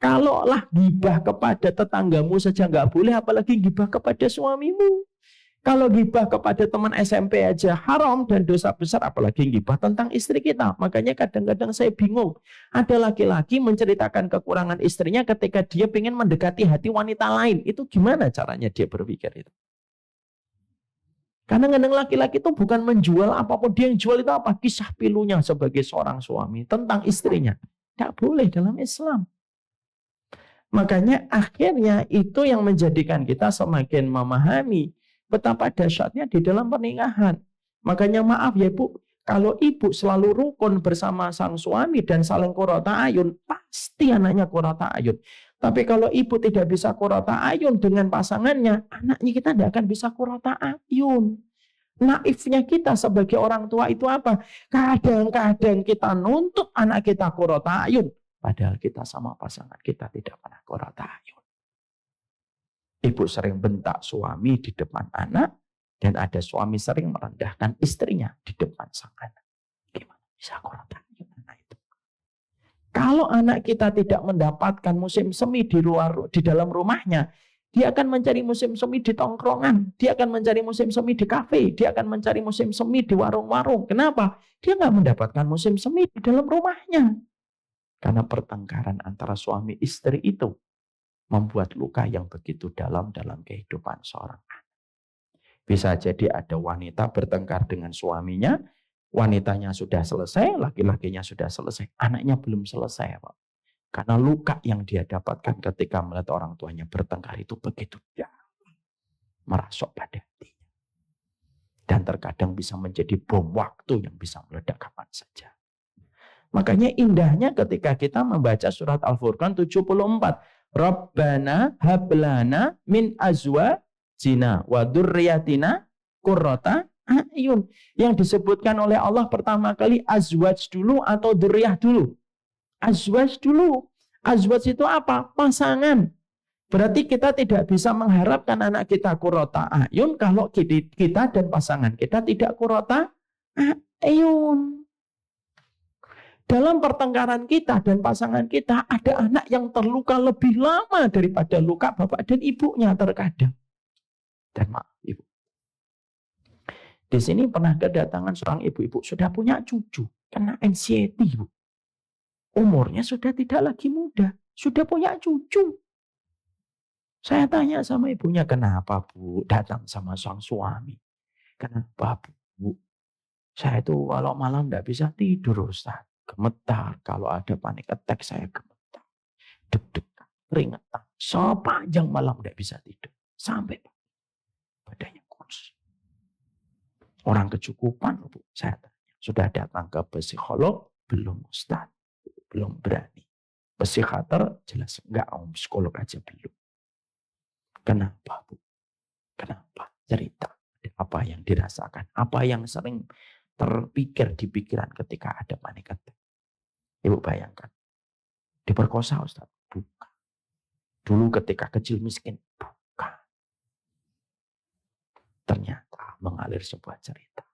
Kalaulah gibah kepada tetanggamu saja nggak boleh, apalagi gibah kepada suamimu. Kalau gibah kepada teman SMP aja haram dan dosa besar, apalagi gibah tentang istri kita. Makanya kadang-kadang saya bingung. Ada laki-laki menceritakan kekurangan istrinya ketika dia ingin mendekati hati wanita lain. Itu gimana caranya dia berpikir itu? Karena kadang laki-laki itu bukan menjual apapun. Dia yang jual itu apa? Kisah pilunya sebagai seorang suami tentang istrinya. Tidak boleh dalam Islam. Makanya akhirnya itu yang menjadikan kita semakin memahami betapa dahsyatnya di dalam pernikahan. Makanya maaf ya Bu, kalau ibu selalu rukun bersama sang suami dan saling qurrata ayun, pasti anaknya qurrata ayun. Tapi kalau ibu tidak bisa qurrata ayun dengan pasangannya, anaknya kita tidak akan bisa qurrata ayun. Naifnya kita sebagai orang tua itu apa? Kadang-kadang kita nuntut anak kita qurrata ayun, padahal kita sama pasangan kita tidak pernah qurrata ayun. Ibu sering bentak suami di depan anak, dan ada suami sering merendahkan istrinya di depan sang anak. Gimana bisa qurrata ayun anak itu? Kalau anak kita tidak mendapatkan musim semi di dalam rumahnya, dia akan mencari musim semi di tongkrongan, dia akan mencari musim semi di kafe, dia akan mencari musim semi di warung-warung. Kenapa? Dia nggak mendapatkan musim semi di dalam rumahnya. Karena pertengkaran antara suami istri itu membuat luka yang begitu dalam kehidupan seorang anak. Bisa jadi ada wanita bertengkar dengan suaminya, wanitanya sudah selesai, laki-lakinya sudah selesai, anaknya belum selesai, Pak. Karena luka yang dia dapatkan ketika melihat orang tuanya bertengkar itu begitu dalam, merasuk pada hatinya. Dan terkadang bisa menjadi bom waktu yang bisa meledak kapan saja. Makanya indahnya ketika kita membaca surat Al-Furqan 74. Rabbana hablana min azwajina wa dzurriyyatina qurrata a'yun. Yang disebutkan oleh Allah pertama kali azwaj dulu atau dzurriyyah dulu? Azwaj dulu. Azwaj itu apa? Pasangan. Berarti kita tidak bisa mengharapkan anak kita qurrata a'yun kalau kita dan pasangan kita tidak qurrata a'yun. Dalam pertengkaran kita dan pasangan kita, ada anak yang terluka lebih lama daripada luka bapak dan ibunya terkadang. Dan maaf ibu, di sini pernah kedatangan seorang ibu-ibu sudah punya cucu, kena anxiety ibu. Umurnya sudah tidak lagi muda, sudah punya cucu. Saya tanya sama ibunya, kenapa Bu datang sama sang suami? Kenapa Bu? Saya itu kalau malam tidak bisa tidur Ustaz. Gemetar, kalau ada panic attack saya gemetar. Deg-degan, keringetan. Sepanjang malam tidak bisa tidur. Sampai badannya kurus. Orang kecukupan, Bu, saya tanya. Sudah datang ke psikolog? Belum Ustaz. Belum berani. Psikiater jelas enggak, psikolog aja belum. Kenapa Bu? Kenapa? Cerita. Apa yang dirasakan? Apa yang sering terpikir di pikiran ketika ada panic attack? Ibu bayangkan. Diperkosa Ustaz? Bukan. Dulu ketika kecil miskin? Bukan. Ternyata mengalir sebuah cerita.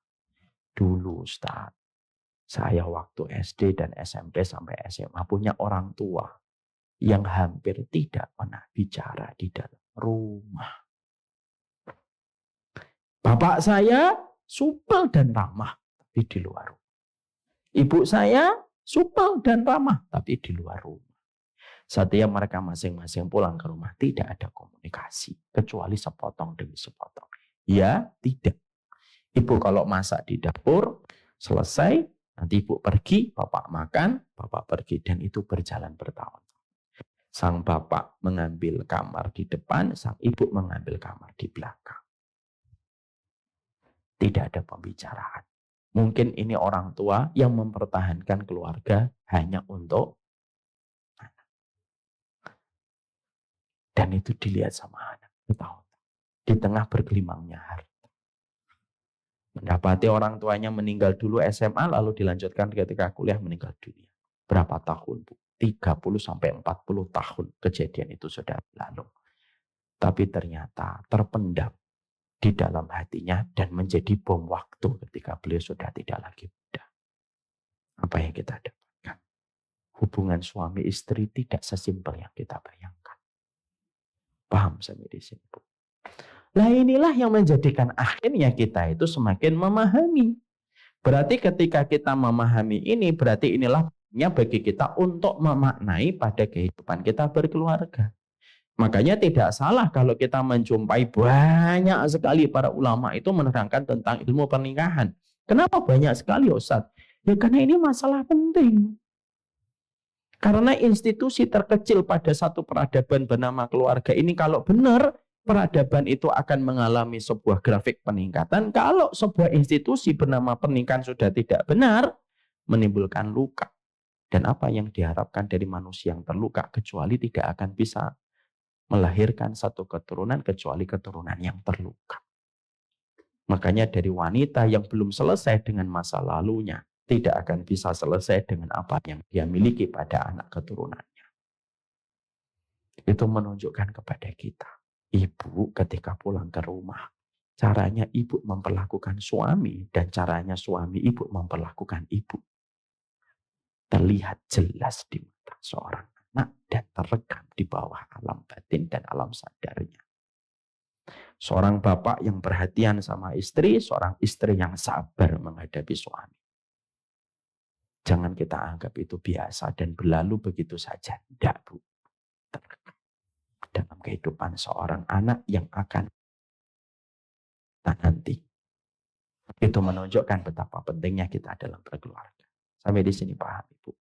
Dulu Ustaz, saya waktu SD dan SMP sampai SMA punya orang tua yang hampir tidak pernah bicara di dalam rumah. Bapak saya supel dan ramah, tapi di luar rumah. Ibu saya supel dan ramah, tapi di luar rumah. Setiap mereka masing-masing pulang ke rumah, tidak ada komunikasi. Kecuali sepotong demi sepotong. Ya, tidak. Ibu kalau masak di dapur, selesai, nanti ibu pergi, bapak makan, bapak pergi. Dan itu berjalan bertahun. Sang bapak mengambil kamar di depan, sang ibu mengambil kamar di belakang. Tidak ada pembicaraan. Mungkin ini orang tua yang mempertahankan keluarga hanya untuk anak. Dan itu dilihat sama anak bertahun-tahun. Di tengah bergelimangnya harta. Mendapati orang tuanya meninggal dulu SMA, lalu dilanjutkan ketika kuliah meninggal dunia. Berapa tahun, Bu? 30-40 tahun kejadian itu sudah lalu. Tapi ternyata terpendam di dalam hatinya dan menjadi bom waktu ketika beliau sudah tidak lagi muda. Apa yang kita dapatkan? Hubungan suami istri tidak sesimpel yang kita bayangkan. Paham sampai di sini, Bu? Nah inilah yang menjadikan akhirnya kita itu semakin memahami. Berarti ketika kita memahami ini, berarti inilah bagi kita untuk memaknai pada kehidupan kita berkeluarga. Makanya tidak salah kalau kita menjumpai banyak sekali para ulama itu menerangkan tentang ilmu pernikahan. Kenapa banyak sekali Ustadz? Ya karena ini masalah penting. Karena institusi terkecil pada satu peradaban bernama keluarga ini kalau benar, peradaban itu akan mengalami sebuah grafik peningkatan. Kalau sebuah institusi bernama pernikahan sudah tidak benar, menimbulkan luka. Dan apa yang diharapkan dari manusia yang terluka kecuali tidak akan bisa melahirkan satu keturunan kecuali keturunan yang terluka. Makanya dari wanita yang belum selesai dengan masa lalunya, tidak akan bisa selesai dengan apa yang dia miliki pada anak keturunannya. Itu menunjukkan kepada kita, ibu ketika pulang ke rumah, caranya ibu memperlakukan suami dan caranya suami ibu memperlakukan ibu terlihat jelas di mata seorang anak dan terekam di bawah alam batin dan alam sadarnya. Seorang bapak yang perhatian sama istri, seorang istri yang sabar menghadapi suami. Jangan kita anggap itu biasa dan berlalu begitu saja. Tidak, Bu. Terekam dalam kehidupan seorang anak yang akan nanti. Itu menunjukkan betapa pentingnya kita dalam berkeluarga. Sampai di sini paham, Ibu.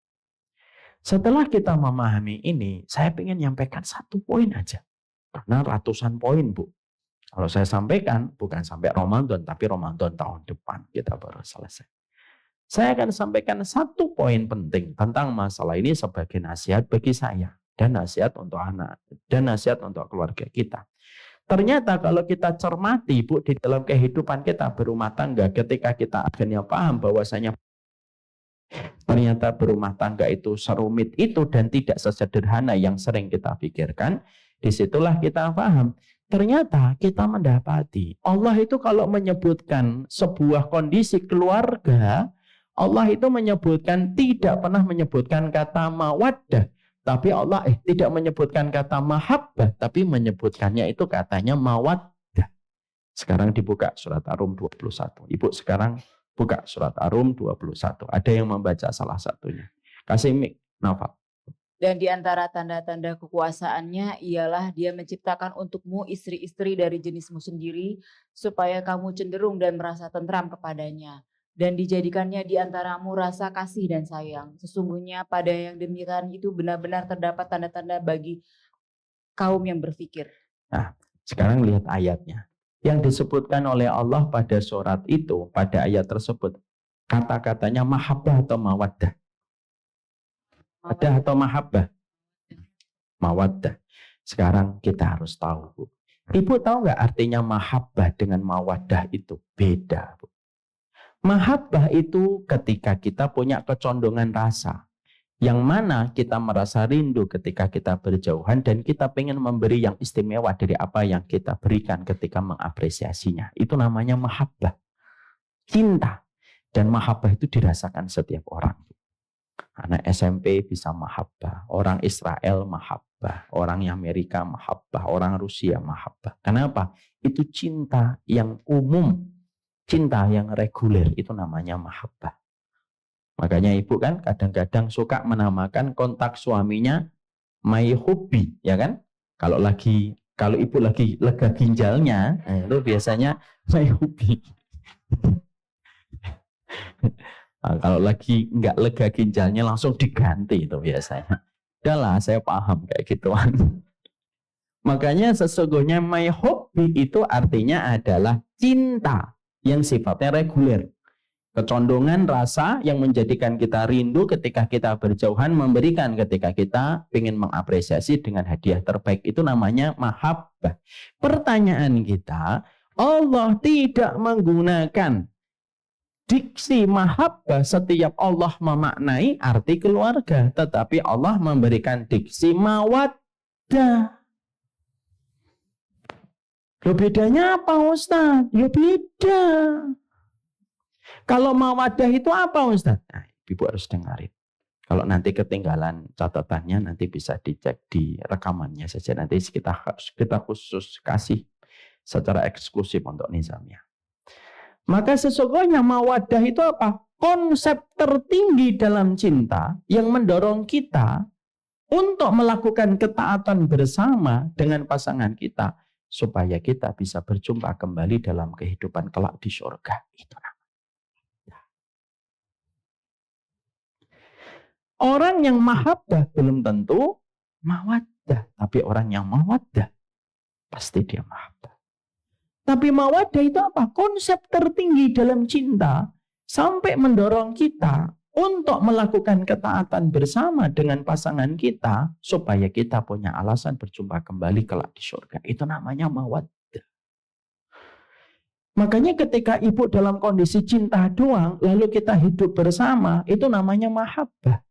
Setelah kita memahami ini, saya ingin nyampaikan satu poin aja. Karena ratusan poin, Bu. Kalau saya sampaikan, bukan sampai Ramadan, tapi Ramadan tahun depan kita baru selesai. Saya akan sampaikan satu poin penting tentang masalah ini sebagai nasihat bagi saya. Dan nasihat untuk anak. Dan nasihat untuk keluarga kita. Ternyata kalau kita cermati, Bu, di dalam kehidupan kita berumah tangga, ketika kita akhirnya paham bahwasanya ternyata berumah tangga itu serumit itu dan tidak sesederhana yang sering kita pikirkan, disitulah kita paham. Ternyata kita mendapati Allah itu kalau menyebutkan sebuah kondisi keluarga, Allah itu menyebutkan tidak pernah menyebutkan kata mawaddah, tapi Allah tidak menyebutkan kata mahabbah, tapi menyebutkannya itu katanya mawaddah. Sekarang dibuka surat Ar-Rum 21. Ibu sekarang buka surat Ar-Rum 21. Ada yang membaca salah satunya. Kasih mic, Nafa. Dan di antara tanda-tanda kekuasaannya ialah dia menciptakan untukmu istri-istri dari jenismu sendiri, supaya kamu cenderung dan merasa tentram kepadanya. Dan dijadikannya di antaramu rasa kasih dan sayang. Sesungguhnya pada yang demikian itu benar-benar terdapat tanda-tanda bagi kaum yang berfikir. Nah, sekarang lihat ayatnya. Yang disebutkan oleh Allah pada surat itu, pada ayat tersebut, kata-katanya mahabbah atau mawaddah? Mawaddah atau mahabbah? Mawaddah. Sekarang kita harus tahu, Bu. Ibu tahu nggak artinya mahabbah dengan mawaddah itu beda, Bu. Mahabbah itu ketika kita punya kecondongan rasa. Yang mana kita merasa rindu ketika kita berjauhan dan kita pengen memberi yang istimewa dari apa yang kita berikan ketika mengapresiasinya. Itu namanya mahabbah. Cinta. Dan mahabbah itu dirasakan setiap orang. Anak SMP bisa mahabbah, orang Israel mahabbah, orang Amerika mahabbah, orang Rusia mahabbah. Kenapa? Itu cinta yang umum, cinta yang reguler, itu namanya mahabbah. Makanya ibu kan kadang-kadang suka menamakan kontak suaminya my hubby, ya kan? Kalau ibu lagi lega ginjalnya, itu biasanya my hubby. Nah, kalau lagi nggak lega ginjalnya langsung diganti itu biasanya. Udahlah, saya paham kayak gituan. Makanya sesungguhnya my hobby itu artinya adalah cinta yang sifatnya reguler. Kecondongan rasa yang menjadikan kita rindu ketika kita berjauhan, memberikan ketika kita ingin mengapresiasi dengan hadiah terbaik. Itu namanya mahabbah. Pertanyaan kita, Allah tidak menggunakan diksi mahabbah setiap Allah memaknai arti keluarga, tetapi Allah memberikan diksi mawaddah. Loh bedanya apa Ustaz? Ya beda. Kalau mawaddah itu apa Ustaz? Nah, Ibu harus dengarin. Kalau nanti ketinggalan catatannya nanti bisa dicek di rekamannya saja. Nanti kita khusus kasih secara eksklusif untuk Nizamiyah. Maka sesungguhnya mawaddah itu apa? Konsep tertinggi dalam cinta yang mendorong kita untuk melakukan ketaatan bersama dengan pasangan kita supaya kita bisa berjumpa kembali dalam kehidupan kelak di surga. Itu namanya. Orang yang mahabbah belum tentu mawaddah, tapi orang yang mawaddah pasti dia mahabbah. Tapi mawaddah itu apa? Konsep tertinggi dalam cinta sampai mendorong kita untuk melakukan ketaatan bersama dengan pasangan kita supaya kita punya alasan berjumpa kembali kelak di surga. Itu namanya mawaddah. Makanya ketika ibu dalam kondisi cinta doang, lalu kita hidup bersama, itu namanya mahabbah.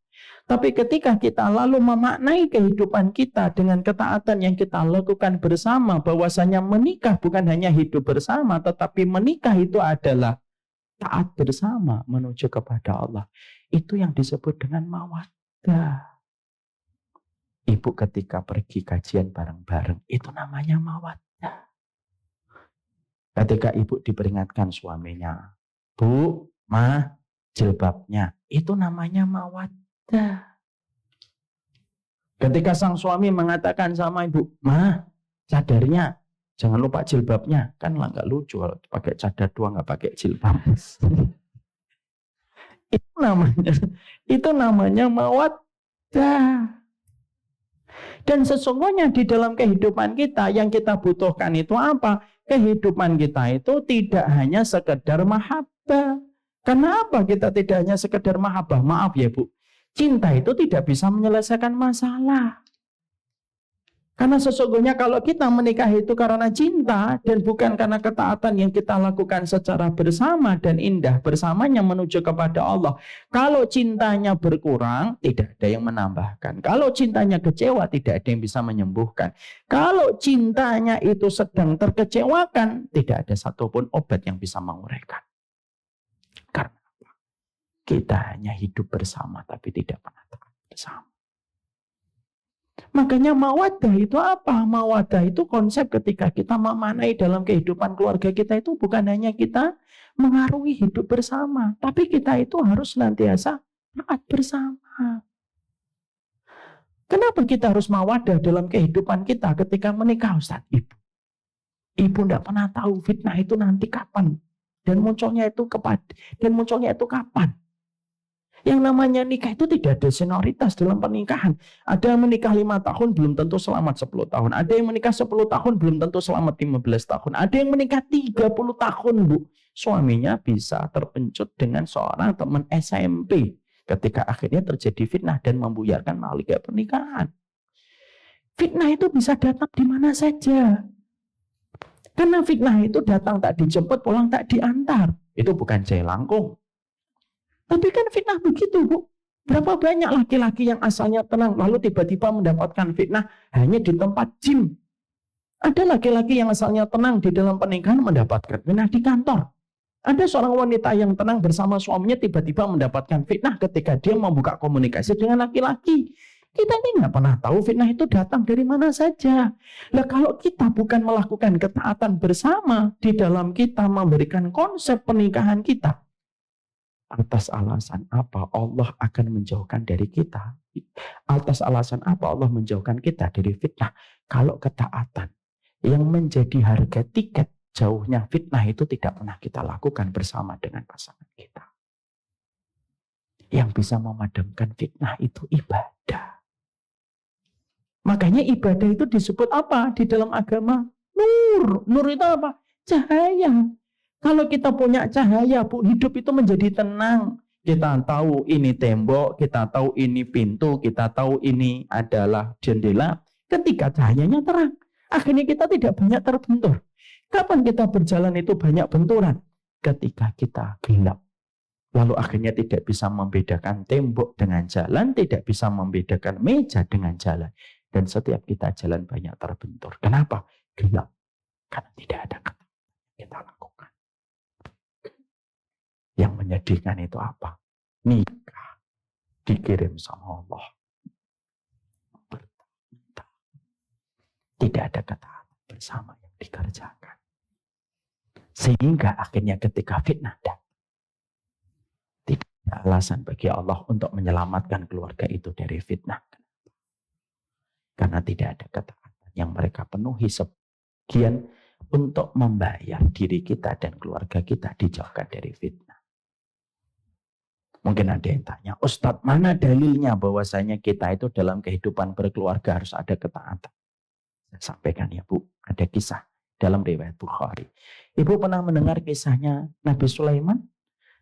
Tapi ketika kita lalu memaknai kehidupan kita dengan ketaatan yang kita lakukan bersama, bahwasanya menikah bukan hanya hidup bersama, tetapi menikah itu adalah taat bersama menuju kepada Allah. Itu yang disebut dengan mawaddah. Ibu ketika pergi kajian bareng-bareng, itu namanya mawaddah. Ketika ibu diperingatkan suaminya, Bu, Ma, jilbabnya, itu namanya mawaddah. Ketika sang suami mengatakan sama ibu, Ma, cadarnya, jangan lupa jilbabnya. Kan lah nggak lucu kalau pakai cadar doang nggak pakai jilbab. Itu namanya mawaddah. Dan sesungguhnya di dalam kehidupan kita yang kita butuhkan itu apa? Kehidupan kita itu tidak hanya sekedar mahabbah. Kenapa kita tidak hanya sekedar mahabbah? Maaf ya Bu, cinta itu tidak bisa menyelesaikan masalah. Karena sesungguhnya kalau kita menikah itu karena cinta dan bukan karena ketaatan yang kita lakukan secara bersama dan indah bersamanya menuju kepada Allah. Kalau cintanya berkurang, tidak ada yang menambahkan. Kalau cintanya kecewa, tidak ada yang bisa menyembuhkan. Kalau cintanya itu sedang terkecewakan, tidak ada satupun obat yang bisa menguraikan. Karena apa? Kita hanya hidup bersama tapi tidak pernah taat bersama. Makanya mawaddah itu apa? Mawaddah itu konsep ketika kita memaknai dalam kehidupan keluarga kita itu bukan hanya kita mengarungi hidup bersama, tapi kita itu harus senantiasa taat bersama. Kenapa kita harus mawaddah dalam kehidupan kita ketika menikah, Ustaz? Ibu tidak pernah tahu fitnah itu nanti kapan dan munculnya itu kapan. Yang namanya nikah itu tidak ada senioritas dalam pernikahan. Ada yang menikah 5 tahun belum tentu selamat 10 tahun. Ada yang menikah 10 tahun belum tentu selamat 15 tahun. Ada yang menikah 30 tahun, Bu. Suaminya bisa terpencut dengan seorang teman SMP. Ketika akhirnya terjadi fitnah dan membuyarkan mahligai pernikahan. Fitnah itu bisa datang di mana saja. Karena fitnah itu datang tak dijemput, pulang tak diantar. Itu bukan jelangkung. Tapi kan fitnah begitu, Bu. Berapa banyak laki-laki yang asalnya tenang lalu tiba-tiba mendapatkan fitnah hanya di tempat gym. Ada laki-laki yang asalnya tenang di dalam pernikahan mendapatkan fitnah di kantor. Ada seorang wanita yang tenang bersama suaminya tiba-tiba mendapatkan fitnah ketika dia membuka komunikasi dengan laki-laki. Kita ini nggak pernah tahu fitnah itu datang dari mana saja. Nah, kalau kita bukan melakukan ketaatan bersama di dalam kita memberikan konsep pernikahan kita, atas alasan apa Allah akan menjauhkan dari kita? Atas alasan apa Allah menjauhkan kita dari fitnah? Kalau ketaatan yang menjadi harga tiket jauhnya fitnah itu tidak pernah kita lakukan bersama dengan pasangan kita. Yang bisa memadamkan fitnah itu ibadah. Makanya ibadah itu disebut apa di dalam agama? Nur. Nur itu apa? Cahaya. Kalau kita punya cahaya, Bu, hidup itu menjadi tenang. Kita tahu ini tembok, kita tahu ini pintu, kita tahu ini adalah jendela. Ketika cahayanya terang, akhirnya kita tidak banyak terbentur. Kapan kita berjalan itu banyak benturan? Ketika kita gelap. Lalu akhirnya tidak bisa membedakan tembok dengan jalan, tidak bisa membedakan meja dengan jalan. Dan setiap kita jalan banyak terbentur. Kenapa? Gelap. Karena tidak ada kata kita lakukan. Yang menyedihkan itu apa? Nikah dikirim sama Allah. Tidak ada kata bersama yang dikerjakan. Sehingga akhirnya ketika fitnah datang, tidak ada alasan bagi Allah untuk menyelamatkan keluarga itu dari fitnah. Karena tidak ada ketaatan yang mereka penuhi sebagian untuk membayar diri kita dan keluarga kita dijauhkan dari fitnah. Mungkin ada yang tanya, Ustadz, mana dalilnya bahwasanya kita itu dalam kehidupan berkeluarga harus ada ketaatan? Saya sampaikan ya Bu, ada kisah dalam riwayat Bukhari. Ibu pernah mendengar kisahnya Nabi Sulaiman?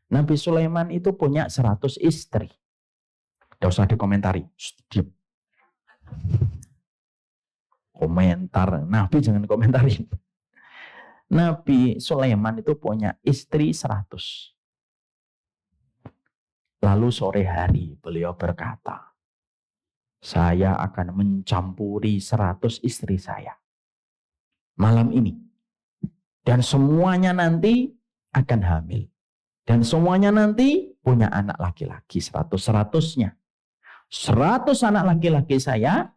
Nabi Sulaiman itu punya 100 istri. Tidak usah dikomentari. Diam. Komentar. Nabi jangan komentarin. Nabi Sulaiman itu punya istri 100. Lalu sore hari beliau berkata, saya akan mencampuri 100 istri saya malam ini. Dan semuanya nanti akan hamil. Dan semuanya nanti punya anak laki-laki 100-100-nya. 100 anak laki-laki saya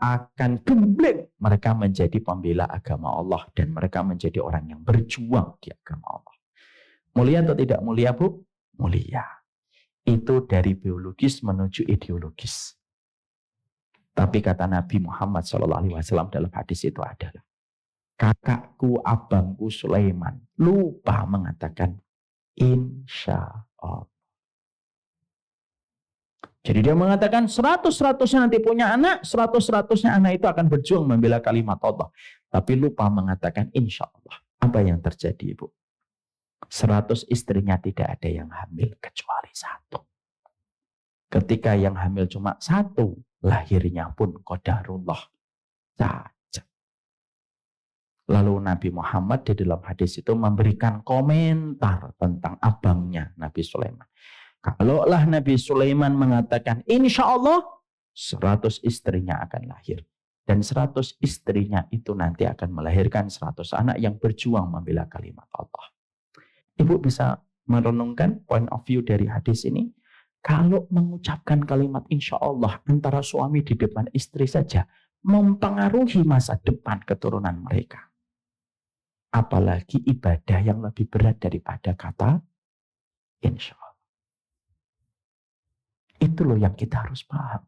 akan gembleng mereka menjadi pembela agama Allah. Dan mereka menjadi orang yang berjuang di agama Allah. Mulia atau tidak mulia Bu? Mulia. Itu dari biologis menuju ideologis. Tapi kata Nabi Muhammad SAW dalam hadis itu adalah, kakakku, abangku Sulaiman lupa mengatakan insya Allah. Jadi dia mengatakan 100-100-nya nanti punya anak, 100-100-nya anak itu akan berjuang membela kalimat Allah. Tapi lupa mengatakan insya Allah. Apa yang terjadi Ibu? 100 istrinya tidak ada yang hamil kecuali 1. Ketika yang hamil cuma 1, lahirnya pun qadarullah saja. Lalu Nabi Muhammad di dalam hadis itu memberikan komentar tentang abangnya Nabi Sulaiman. Kalaulah Nabi Sulaiman mengatakan insya Allah 100 istrinya akan lahir. Dan 100 istrinya itu nanti akan melahirkan 100 anak yang berjuang membela kalimat Allah. Ibu bisa merenungkan point of view dari hadis ini. Kalau mengucapkan kalimat insya Allah antara suami di depan istri saja mempengaruhi masa depan keturunan mereka. Apalagi ibadah yang lebih berat daripada kata insya Allah. Itu loh yang kita harus paham.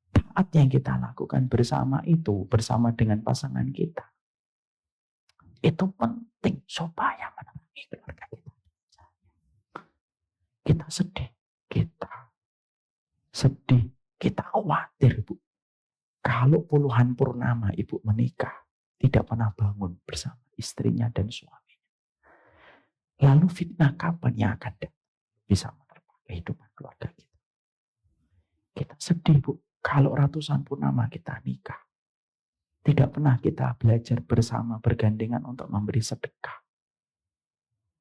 Taat yang kita lakukan bersama itu, bersama dengan pasangan kita. Itu penting supaya menerangi keluarga kita. Kita sedih, kita khawatir Bu. Kalau puluhan purnama Ibu menikah, tidak pernah bangun bersama istrinya dan suaminya. Lalu fitnah kapan yang akan bisa menerpa kehidupan keluarga kita? Kita sedih Bu, kalau ratusan purnama kita nikah. Tidak pernah kita belajar bersama bergandengan untuk memberi sedekah.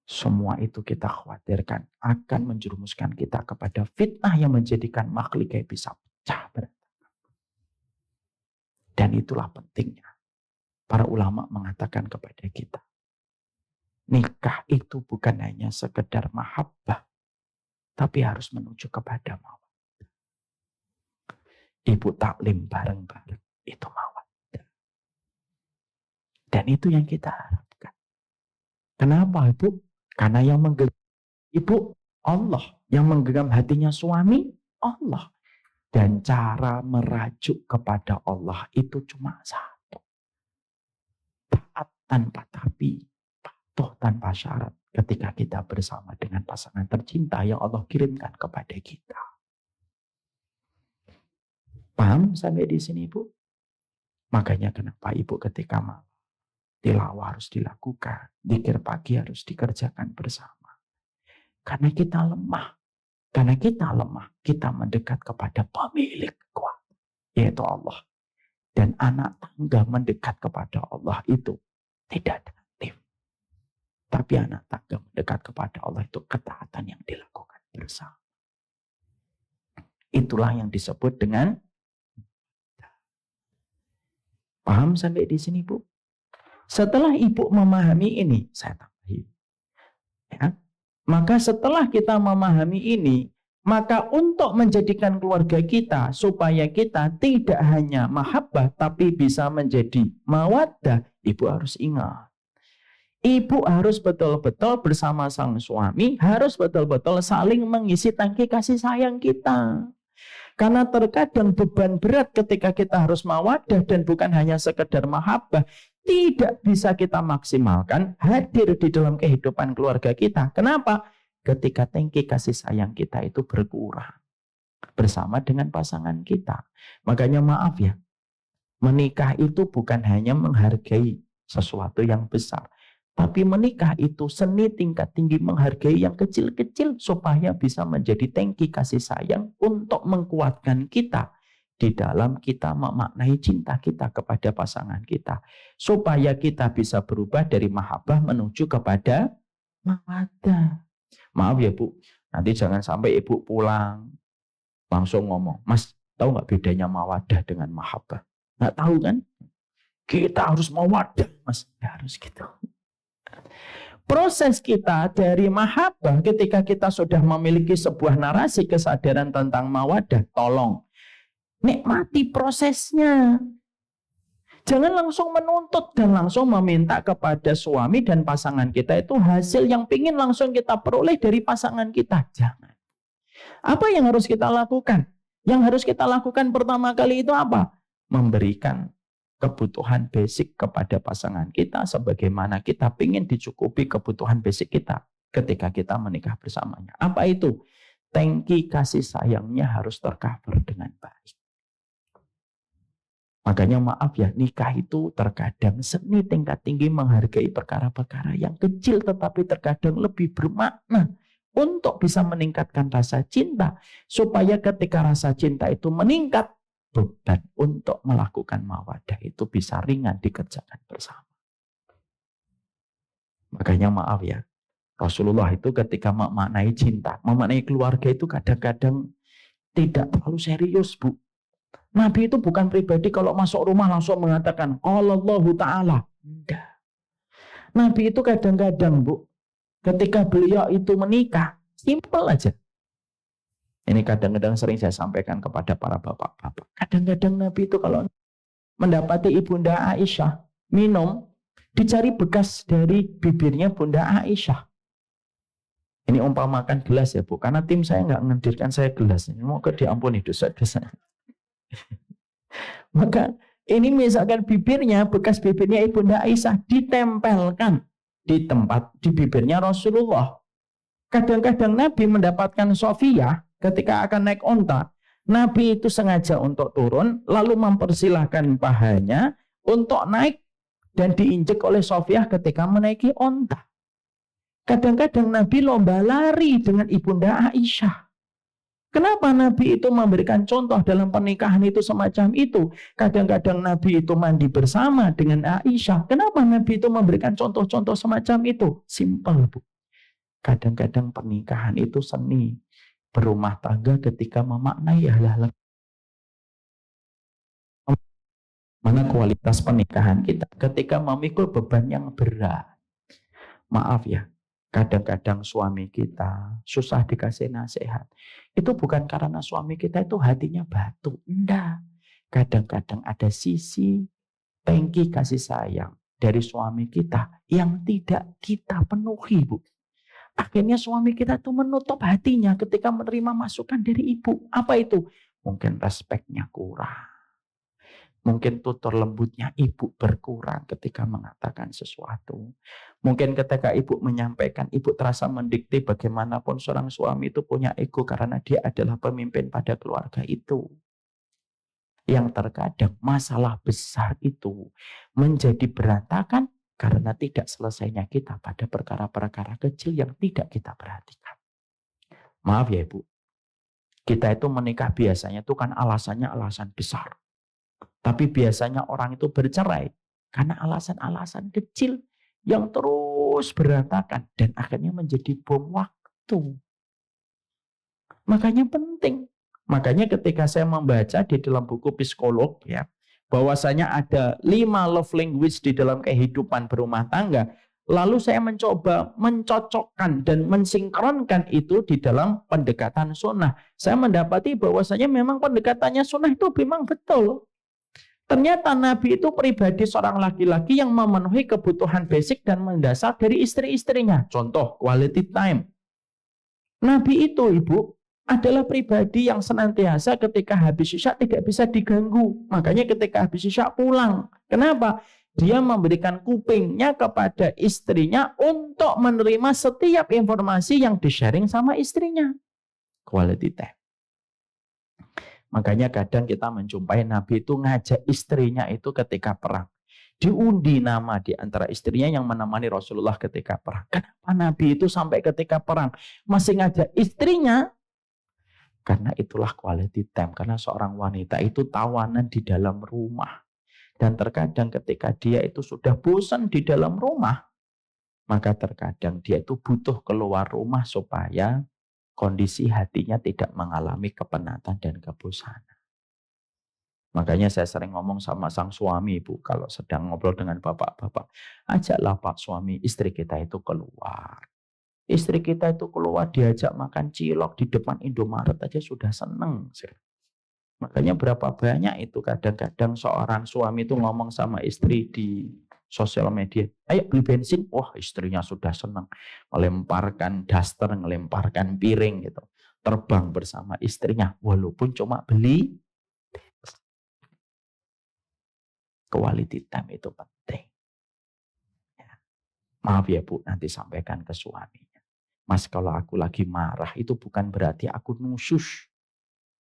Semua itu kita khawatirkan akan menjerumuskan kita kepada fitnah yang menjadikan makhluk yang bisa pecah berantakan. Dan itulah pentingnya. Para ulama mengatakan kepada kita, nikah itu bukan hanya sekedar mahabbah, tapi harus menuju kepada mawaddah. Ibu taklim bareng-bareng, itu mawaddah. Dan itu yang kita harapkan. Kenapa Ibu? Karena yang menggenggam Ibu Allah, yang menggenggam hatinya suami Allah. Dan cara merajuk kepada Allah itu cuma satu. Taat tanpa tapi, patuh tanpa syarat ketika kita bersama dengan pasangan tercinta yang Allah kirimkan kepada kita. Paham sampai di sini Ibu? Makanya kenapa Ibu ketika malam tilawah harus dilakukan, dzikir pagi harus dikerjakan bersama. Karena kita lemah. Karena kita lemah, kita mendekat kepada pemilik kekuatan, yaitu Allah. Dan anak tangga mendekat kepada Allah itu tidak negatif. Tapi anak tangga mendekat kepada Allah itu ketaatan yang dilakukan bersama. Itulah yang disebut dengan paham sampai di sini Bu? Setelah Ibu memahami ini, saya tambahin. Ya, maka setelah kita memahami ini, maka untuk menjadikan keluarga kita supaya kita tidak hanya mahabbah tapi bisa menjadi mawaddah, Ibu harus ingat. Ibu harus betul-betul bersama sang suami, harus betul-betul saling mengisi tangki kasih sayang kita. Karena terkadang beban berat ketika kita harus mawaddah dan bukan hanya sekedar mahabbah, tidak bisa kita maksimalkan hadir di dalam kehidupan keluarga kita. Kenapa? Ketika tangki kasih sayang kita itu berkurang bersama dengan pasangan kita. Makanya maaf ya, menikah itu bukan hanya menghargai sesuatu yang besar, tapi menikah itu seni tingkat tinggi menghargai yang kecil-kecil supaya bisa menjadi tangki kasih sayang untuk menguatkan kita di dalam kita memaknai cinta kita kepada pasangan kita. Supaya kita bisa berubah dari mahabbah menuju kepada mawaddah. Maaf ya Bu, nanti jangan sampai Ibu pulang langsung ngomong, Mas, tahu nggak bedanya mawaddah dengan mahabbah? Nggak tahu kan? Kita harus mawaddah, Mas. Nggak harus gitu. Proses kita dari mahabbah ketika kita sudah memiliki sebuah narasi kesadaran tentang mawaddah, tolong nikmati prosesnya. Jangan langsung menuntut dan langsung meminta kepada suami dan pasangan kita itu hasil yang pingin langsung kita peroleh dari pasangan kita. Jangan. Apa yang harus kita lakukan? Yang harus kita lakukan pertama kali itu apa? Memberikan kebutuhan basic kepada pasangan kita sebagaimana kita ingin dicukupi kebutuhan basic kita ketika kita menikah bersamanya. Apa itu? Tangki kasih sayangnya harus tercover dengan baik. Makanya maaf ya, nikah itu terkadang seni tingkat tinggi menghargai perkara-perkara yang kecil tetapi terkadang lebih bermakna untuk bisa meningkatkan rasa cinta supaya ketika rasa cinta itu meningkat, beban untuk melakukan mawaddah itu bisa ringan dikerjakan bersama. Makanya maaf ya, Rasulullah itu ketika memaknai cinta, memaknai keluarga itu kadang-kadang tidak terlalu serius, Bu. Nabi itu bukan pribadi kalau masuk rumah langsung mengatakan Allahu Ta'ala. Enggak. Nabi itu kadang-kadang, Bu, ketika beliau itu menikah, simpel aja. Ini kadang-kadang sering saya sampaikan kepada para bapak-bapak. Kadang-kadang Nabi itu kalau mendapati Ibunda Aisyah minum, dicari bekas dari bibirnya Bunda Aisyah. Ini umpamakan gelas ya Bu, karena tim saya nggak ngedirkan saya gelas. Moga diampuni dosa-dosa. Maka ini misalkan bibirnya, bekas bibirnya Ibunda Aisyah ditempelkan di tempat di bibirnya Rasulullah. Kadang-kadang Nabi mendapatkan Sofiyah ketika akan naik onta, Nabi itu sengaja untuk turun, lalu mempersilahkan pahanya untuk naik dan diinjek oleh Sofiyah ketika menaiki onta. Kadang-kadang Nabi lomba lari dengan Ibunda Aisyah. Kenapa Nabi itu memberikan contoh dalam pernikahan itu semacam itu? Kadang-kadang Nabi itu mandi bersama dengan Aisyah. Kenapa Nabi itu memberikan contoh-contoh semacam itu? Simpel, Bu. Kadang-kadang pernikahan itu seni. Berumah tangga ketika memaknai hal-hal mana kualitas pernikahan kita ketika memikul beban yang berat. Maaf ya, kadang-kadang suami kita susah dikasih nasihat. Itu bukan karena suami kita itu hatinya batu. Enggak. Kadang-kadang ada sisi tangki kasih sayang dari suami kita yang tidak kita penuhi, Bu. Akhirnya suami kita tuh menutup hatinya ketika menerima masukan dari ibu. Apa itu? Mungkin respeknya kurang. Mungkin tutur lembutnya ibu berkurang ketika mengatakan sesuatu. Mungkin ketika ibu menyampaikan, ibu terasa mendikte bagaimanapun seorang suami itu punya ego karena dia adalah pemimpin pada keluarga itu. Yang terkadang masalah besar itu menjadi berantakan karena tidak selesainya kita pada perkara-perkara kecil yang tidak kita perhatikan. Maaf ya Ibu, kita itu menikah biasanya itu kan alasannya alasan besar. Tapi biasanya orang itu bercerai karena alasan-alasan kecil yang terus berantakan dan akhirnya menjadi bom waktu. Makanya penting. Makanya ketika saya membaca di dalam buku psikolog ya, bahwasanya ada 5 love language di dalam kehidupan berumah tangga. Lalu saya mencoba mencocokkan dan mensinkronkan itu di dalam pendekatan sunnah. Saya mendapati bahwasanya memang pendekatannya sunnah itu memang betul. Ternyata Nabi itu pribadi seorang laki-laki yang memenuhi kebutuhan basic dan mendasar dari istri-istrinya. Contoh, quality time. Nabi itu, Ibu, adalah pribadi yang senantiasa ketika habis isya tidak bisa diganggu. Makanya ketika habis isya pulang. Kenapa? Dia memberikan kupingnya kepada istrinya untuk menerima setiap informasi yang di-sharing sama istrinya. Quality time. Makanya kadang kita menjumpai Nabi itu ngajak istrinya itu ketika perang. Diundi nama di antara istrinya yang menemani Rasulullah ketika perang. Kenapa Nabi itu sampai ketika perang masih ngajak istrinya? Karena itulah quality time. Karena seorang wanita itu tawanan di dalam rumah. Dan terkadang ketika dia itu sudah bosan di dalam rumah, maka terkadang dia itu butuh keluar rumah supaya kondisi hatinya tidak mengalami kepenatan dan kebosanan. Makanya saya sering ngomong sama sang suami, Ibu, kalau sedang ngobrol dengan bapak-bapak, ajaklah Pak suami istri kita itu keluar. Istri kita itu keluar diajak makan cilok di depan Indomaret aja sudah seneng. Makanya berapa banyak itu kadang-kadang seorang suami itu ngomong sama istri di sosial media, ayo beli bensin, wah istrinya sudah senang, melemparkan daster, melemparkan piring gitu, terbang bersama istrinya, walaupun cuma beli. Quality time itu penting. Maaf ya Bu, nanti sampaikan ke suaminya, Mas kalau aku lagi marah itu bukan berarti aku nusus,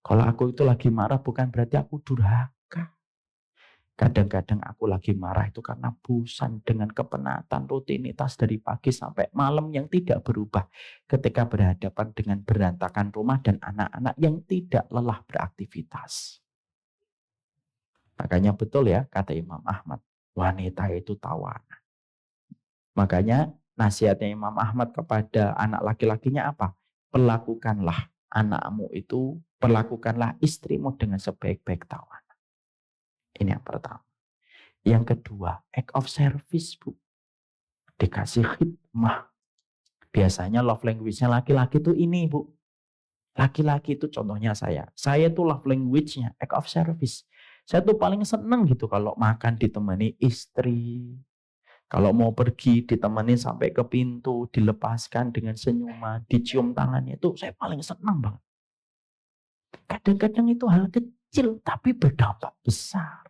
kalau aku itu lagi marah bukan berarti aku durhaka. Kadang-kadang aku lagi marah itu karena bosan dengan kepenatan rutinitas dari pagi sampai malam yang tidak berubah ketika berhadapan dengan berantakan rumah dan anak-anak yang tidak lelah beraktivitas. Makanya betul ya kata Imam Ahmad, wanita itu tawanan. Makanya nasihatnya Imam Ahmad kepada anak laki-lakinya apa? Perlakukanlah anakmu itu, perlakukanlah istrimu dengan sebaik-baik tawanan. Ini yang pertama. Yang kedua, act of service, Bu. Dikasih khidmah. Biasanya love language-nya laki-laki itu ini, Bu. Laki-laki itu contohnya saya. Saya tuh love language-nya act of service. Saya tuh paling seneng gitu kalau makan ditemani istri. Kalau mau pergi ditemani sampai ke pintu, dilepaskan dengan senyuman, dicium tangannya, itu saya paling seneng banget. Kadang-kadang itu hal kecil tapi berdampak besar.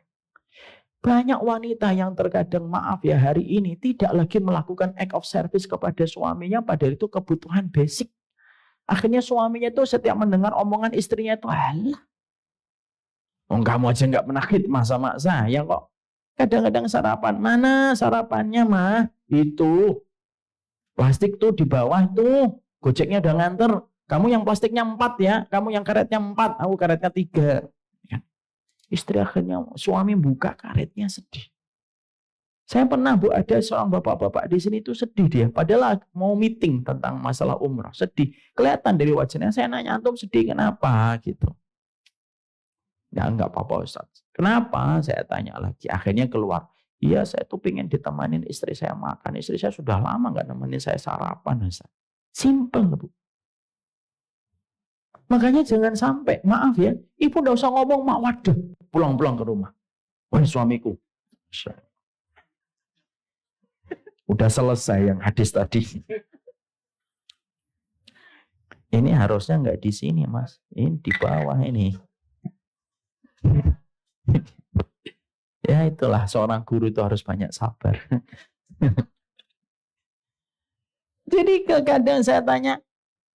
Banyak wanita yang terkadang maaf ya hari ini tidak lagi melakukan act of service kepada suaminya padahal itu kebutuhan basic. Akhirnya suaminya itu setiap mendengar omongan istrinya itu, alah, kamu aja nggak pernah khidmah sama saya kok. Kadang-kadang sarapan, mana sarapannya mah? Itu plastik tuh di bawah tuh, Gojeknya udah nganter. Kamu yang plastiknya 4 ya, kamu yang karetnya 4, aku karetnya 3. Istri akhirnya suami buka karetnya sedih. Saya pernah Bu ada seorang bapak-bapak di sini itu sedih dia. Padahal mau meeting tentang masalah umrah. Sedih. Kelihatan dari wajahnya. Saya nanya antum sedih kenapa gitu. Ya enggak apa-apa Ustaz. Kenapa? Saya tanya lagi. Akhirnya keluar. Iya saya tuh pengen ditemanin istri saya makan. Istri saya sudah lama nggak nemenin saya sarapan Ustaz. Simple Bu. Makanya jangan sampai, maaf ya, ibu nggak usah ngomong, mak waduh, pulang-pulang ke rumah. Wah suamiku, udah selesai yang hadis tadi. Ini harusnya nggak di sini mas, ini di bawah ini. Ya itulah seorang guru itu harus banyak sabar. Jadi kadang saya tanya,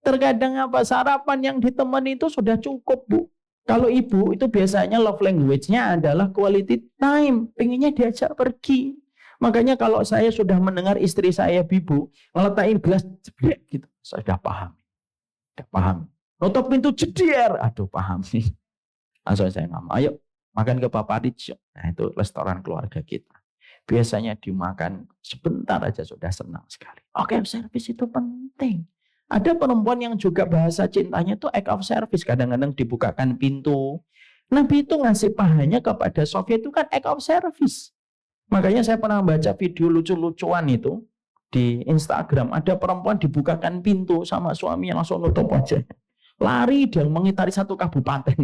terkadang apa sarapan yang ditemani itu sudah cukup Bu. Kalau ibu itu biasanya love language-nya adalah quality time. Pengennya diajak pergi. Makanya kalau saya sudah mendengar istri saya bibu ngeletakin gelas jeblek gitu, saya sudah paham. Sudah paham. Nutup pintu jedier. Aduh paham nih. Langsung saya ngomong, ayo makan ke Papa Rijo. Nah itu restoran keluarga kita. Biasanya dimakan sebentar aja sudah senang sekali. Oke, service itu penting. Ada perempuan yang juga bahasa cintanya itu act of service. Kadang-kadang dibukakan pintu. Nabi itu ngasih pahanya kepada Sofia itu kan act of service. Makanya saya pernah baca video lucu-lucuan itu di Instagram. Ada perempuan dibukakan pintu sama suaminya langsung nutup aja. Lari dia mengitari satu kabupaten.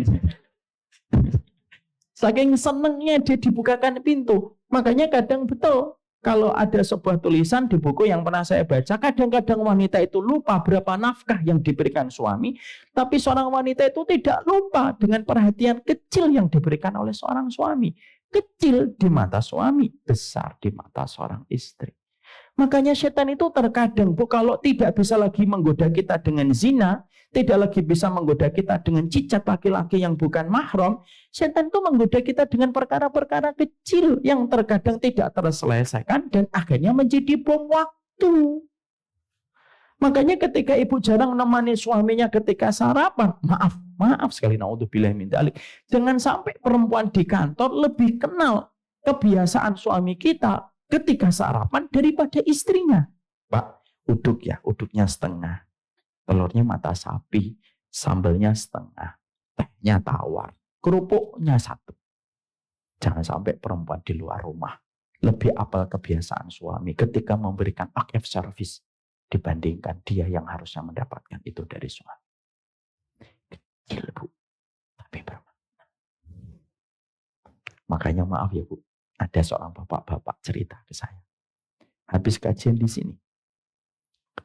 Saking senengnya dia dibukakan pintu. Makanya kadang betul, kalau ada sebuah tulisan di buku yang pernah saya baca, kadang-kadang wanita itu lupa berapa nafkah yang diberikan suami, tapi seorang wanita itu tidak lupa dengan perhatian kecil yang diberikan oleh seorang suami. Kecil di mata suami, besar di mata seorang istri. Makanya setan itu terkadang, Bu, kalau tidak bisa lagi menggoda kita dengan zina, tidak lagi bisa menggoda kita dengan cicat laki-laki yang bukan mahram, setan itu menggoda kita dengan perkara-perkara kecil yang terkadang tidak terselesaikan dan akhirnya menjadi bom waktu. Makanya ketika ibu jarang menemani suaminya ketika sarapan, maaf sekali, naudzubillah min dzalik, jangan sampai perempuan di kantor lebih kenal kebiasaan suami kita ketika sarapan daripada istrinya. Pak, uduk ya, uduknya setengah. Telurnya mata sapi, sambalnya setengah. Tehnya tawar, kerupuknya satu. Jangan sampai perempuan di luar rumah lebih apal kebiasaan suami ketika memberikan act of service dibandingkan dia yang harusnya mendapatkan itu dari suami. Kecil, Bu, tapi bermakna. Makanya maaf ya, Bu. Ada seorang bapak-bapak cerita ke saya. Habis kajian di sini,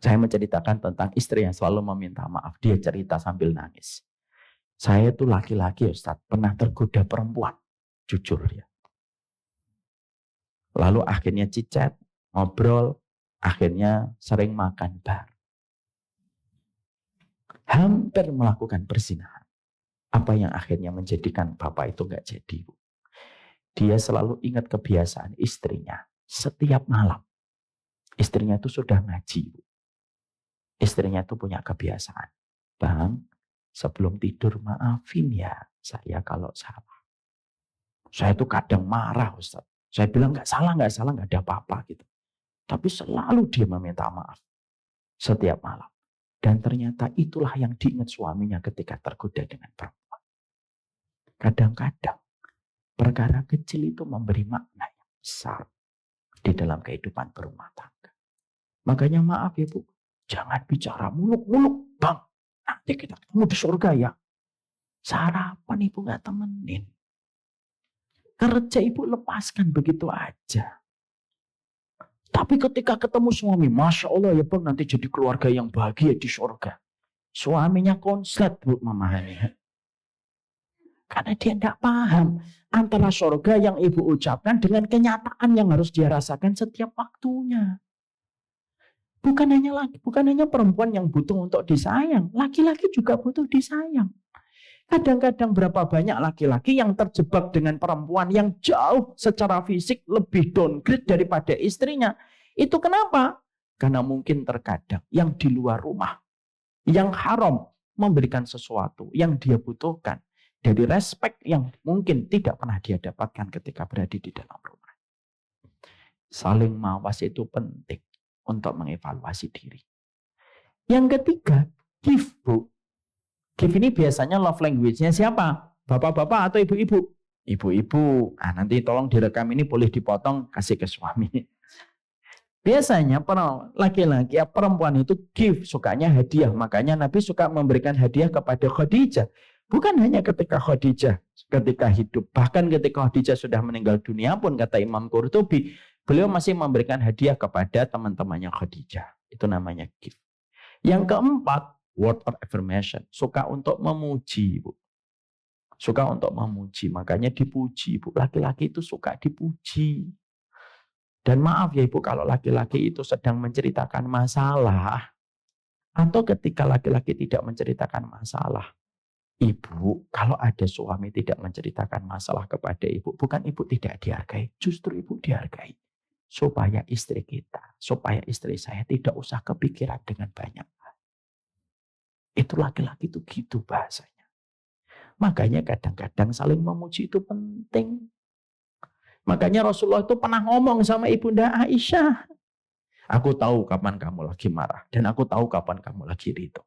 saya menceritakan tentang istri yang selalu meminta maaf. Dia cerita sambil nangis. Saya itu laki-laki, Ustadz, pernah tergoda perempuan. Jujur dia. Lalu akhirnya cicat, ngobrol, akhirnya sering makan bar. Hampir melakukan perzinahan. Apa yang akhirnya menjadikan bapak itu nggak jadi, Bu? Dia selalu ingat kebiasaan istrinya. Setiap malam. Istrinya itu sudah ngaji, Bu. Istrinya itu punya kebiasaan. Bang, sebelum tidur maafin ya saya kalau salah. Saya itu kadang marah, Ustaz. Saya bilang nggak salah, nggak ada apa-apa gitu. Tapi selalu dia meminta maaf. Setiap malam. Dan ternyata itulah yang diingat suaminya ketika tergoda dengan perempuan. Kadang-kadang perkara kecil itu memberi makna yang besar di dalam kehidupan berumah tangga. Makanya maaf ya, Bu, jangan bicara muluk-muluk, Bang. Nanti kita ketemu di surga ya. Sarapan Ibu nggak temenin. Kerja Ibu lepaskan begitu aja. Tapi ketika ketemu suami, Masya Allah ya Bang, nanti jadi keluarga yang bahagia di surga. Suaminya konslet, Bu, memahami. Karena dia tidak paham antara surga yang Ibu ucapkan dengan kenyataan yang harus dia rasakan setiap waktunya. Bukan hanya perempuan yang butuh untuk disayang, laki-laki juga butuh disayang. Kadang-kadang berapa banyak laki-laki yang terjebak dengan perempuan yang jauh secara fisik lebih downgrade daripada istrinya. Itu kenapa? Karena mungkin terkadang yang di luar rumah, yang haram memberikan sesuatu yang dia butuhkan dari respek yang mungkin tidak pernah dia dapatkan ketika berada di dalam rumah. Saling mawas itu penting untuk mengevaluasi diri. Yang ketiga, give, Bu. Give ini biasanya love language-nya siapa? Bapak-bapak atau ibu-ibu? Ibu-ibu. Nanti tolong direkam ini, boleh dipotong, kasih ke suami. Biasanya laki-laki ya perempuan itu give, sukanya hadiah. Makanya Nabi suka memberikan hadiah kepada Khadijah. Bukan hanya ketika ketika hidup. Bahkan ketika Khadijah sudah meninggal dunia pun, kata Imam Qurtubi, beliau masih memberikan hadiah kepada teman-temannya Khadijah. Itu namanya give. Yang keempat, word of affirmation. Suka untuk memuji, Bu. Suka untuk memuji. Makanya dipuji, Bu. Laki-laki itu suka dipuji. Dan maaf ya Ibu, kalau laki-laki itu sedang menceritakan masalah, atau ketika laki-laki tidak menceritakan masalah, Ibu, kalau ada suami tidak menceritakan masalah kepada Ibu, bukan Ibu tidak dihargai, justru Ibu dihargai. Supaya istri kita, supaya istri saya tidak usah kepikiran dengan banyak hal. Itu laki-laki itu gitu bahasanya. Makanya kadang-kadang saling memuji itu penting. Makanya Rasulullah itu pernah ngomong sama Ibunda Aisyah. Aku tahu kapan kamu lagi marah. Dan aku tahu kapan kamu lagi ridho.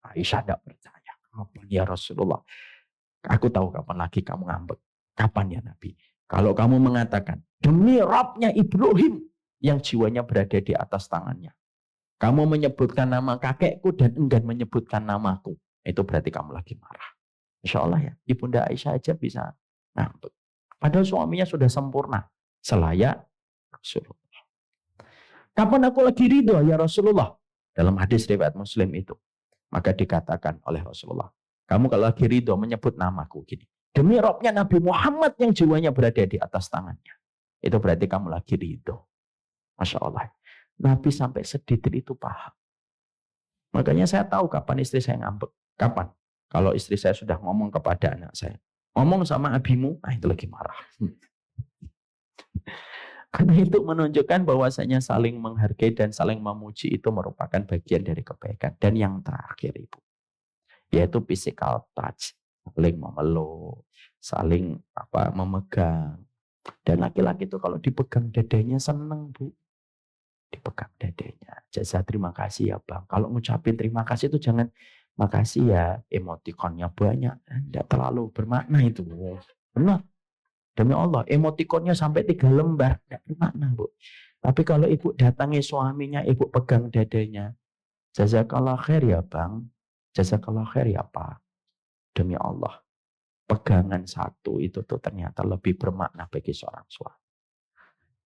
Aisyah tidak percaya. Kapan ya Rasulullah? Aku tahu kapan lagi kamu ngambek. Kapan ya Nabi? Kalau kamu mengatakan, demi Rabbnya Ibrahim yang jiwanya berada di atas tangannya. Kamu menyebutkan nama kakekku dan enggan menyebutkan namaku. Itu berarti kamu lagi marah. Insya Allah ya, Ibunda Aisyah aja bisa ngambek. Padahal suaminya sudah sempurna. Selayak Rasulullah. Kapan aku lagi ridho ya Rasulullah? Dalam hadis riwayat Muslim itu. Maka dikatakan oleh Rasulullah, kamu kalau lagi ridho menyebut namaku gini. Demi Robnya Nabi Muhammad yang jiwanya berada di atas tangannya. Itu berarti kamu lagi ridho. Masya Allah. Nabi sampai sedetail itu paham. Makanya saya tahu kapan istri saya ngambek. Kapan? Kalau istri saya sudah ngomong kepada anak saya. Ngomong sama abimu, itu lagi marah. Karena itu menunjukkan bahwasanya saling menghargai dan saling memuji itu merupakan bagian dari kebaikan. Dan yang terakhir Ibu, yaitu physical touch. Saling memeluk, saling memegang. Dan laki-laki itu kalau dipegang dadanya seneng Bu. Dipegang dadanya. Jasa terima kasih ya Bang. Kalau ngucapin terima kasih itu jangan makasih ya, emotikonnya banyak. Tidak terlalu bermakna itu. Benar. Demi Allah, emotikonnya sampai 3 lembar. Tidak bermakna, Bu. Tapi kalau Ibu datangi suaminya, Ibu pegang dadanya. Jazakallah khair ya Bang. Jazakallah khair ya Pak. Demi Allah. Pegangan satu itu tuh ternyata lebih bermakna bagi seorang suami.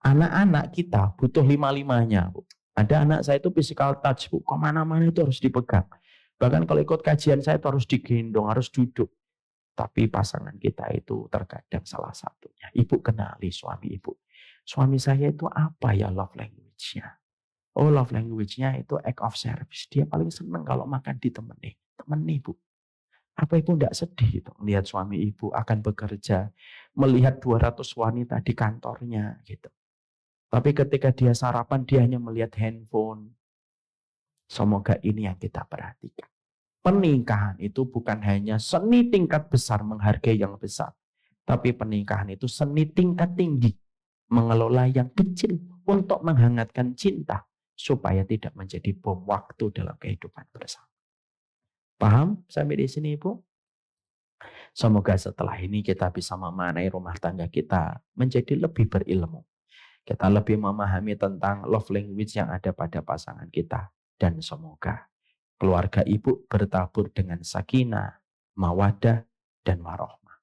Anak-anak kita butuh 5-5-nya, Bu. Ada anak saya itu physical touch, Bu. Kemana-mana itu harus dipegang. Bahkan kalau ikut kajian saya itu harus digendong, harus duduk. Tapi pasangan kita itu terkadang salah satunya. Ibu kenali suami Ibu. Suami saya itu apa ya love language-nya? Oh, love language-nya itu act of service. Dia paling senang kalau makan ditemani. Temani, Bu. Apa Ibu tidak sedih gitu, melihat suami Ibu akan bekerja, melihat 200 wanita di kantornya gitu. Tapi ketika dia sarapan, dia hanya melihat handphone. Semoga ini yang kita perhatikan. Pernikahan itu bukan hanya seni tingkat besar menghargai yang besar. Tapi pernikahan itu seni tingkat tinggi. Mengelola yang kecil untuk menghangatkan cinta. Supaya tidak menjadi bom waktu dalam kehidupan bersama. Paham sampai di sini Ibu? Semoga setelah ini kita bisa memaknai rumah tangga kita menjadi lebih berilmu. Kita lebih memahami tentang love language yang ada pada pasangan kita. Dan semoga keluarga Ibu bertabur dengan sakinah, mawadah, dan warohmah.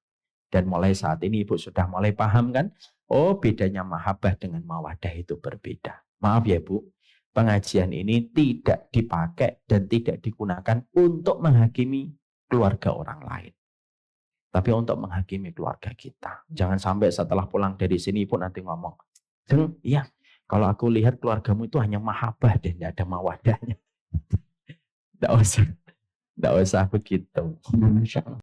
Dan mulai saat ini Ibu sudah mulai paham kan? Oh, bedanya mahabbah dengan mawadah itu berbeda. Maaf ya Bu, pengajian ini tidak dipakai dan tidak digunakan untuk menghakimi keluarga orang lain. Tapi untuk menghakimi keluarga kita. Jangan sampai setelah pulang dari sini Ibu nanti ngomong, Deng, iya, kalau aku lihat keluargamu itu hanya mahabbah dan tidak ada mawadahnya. Tidak usah begitu.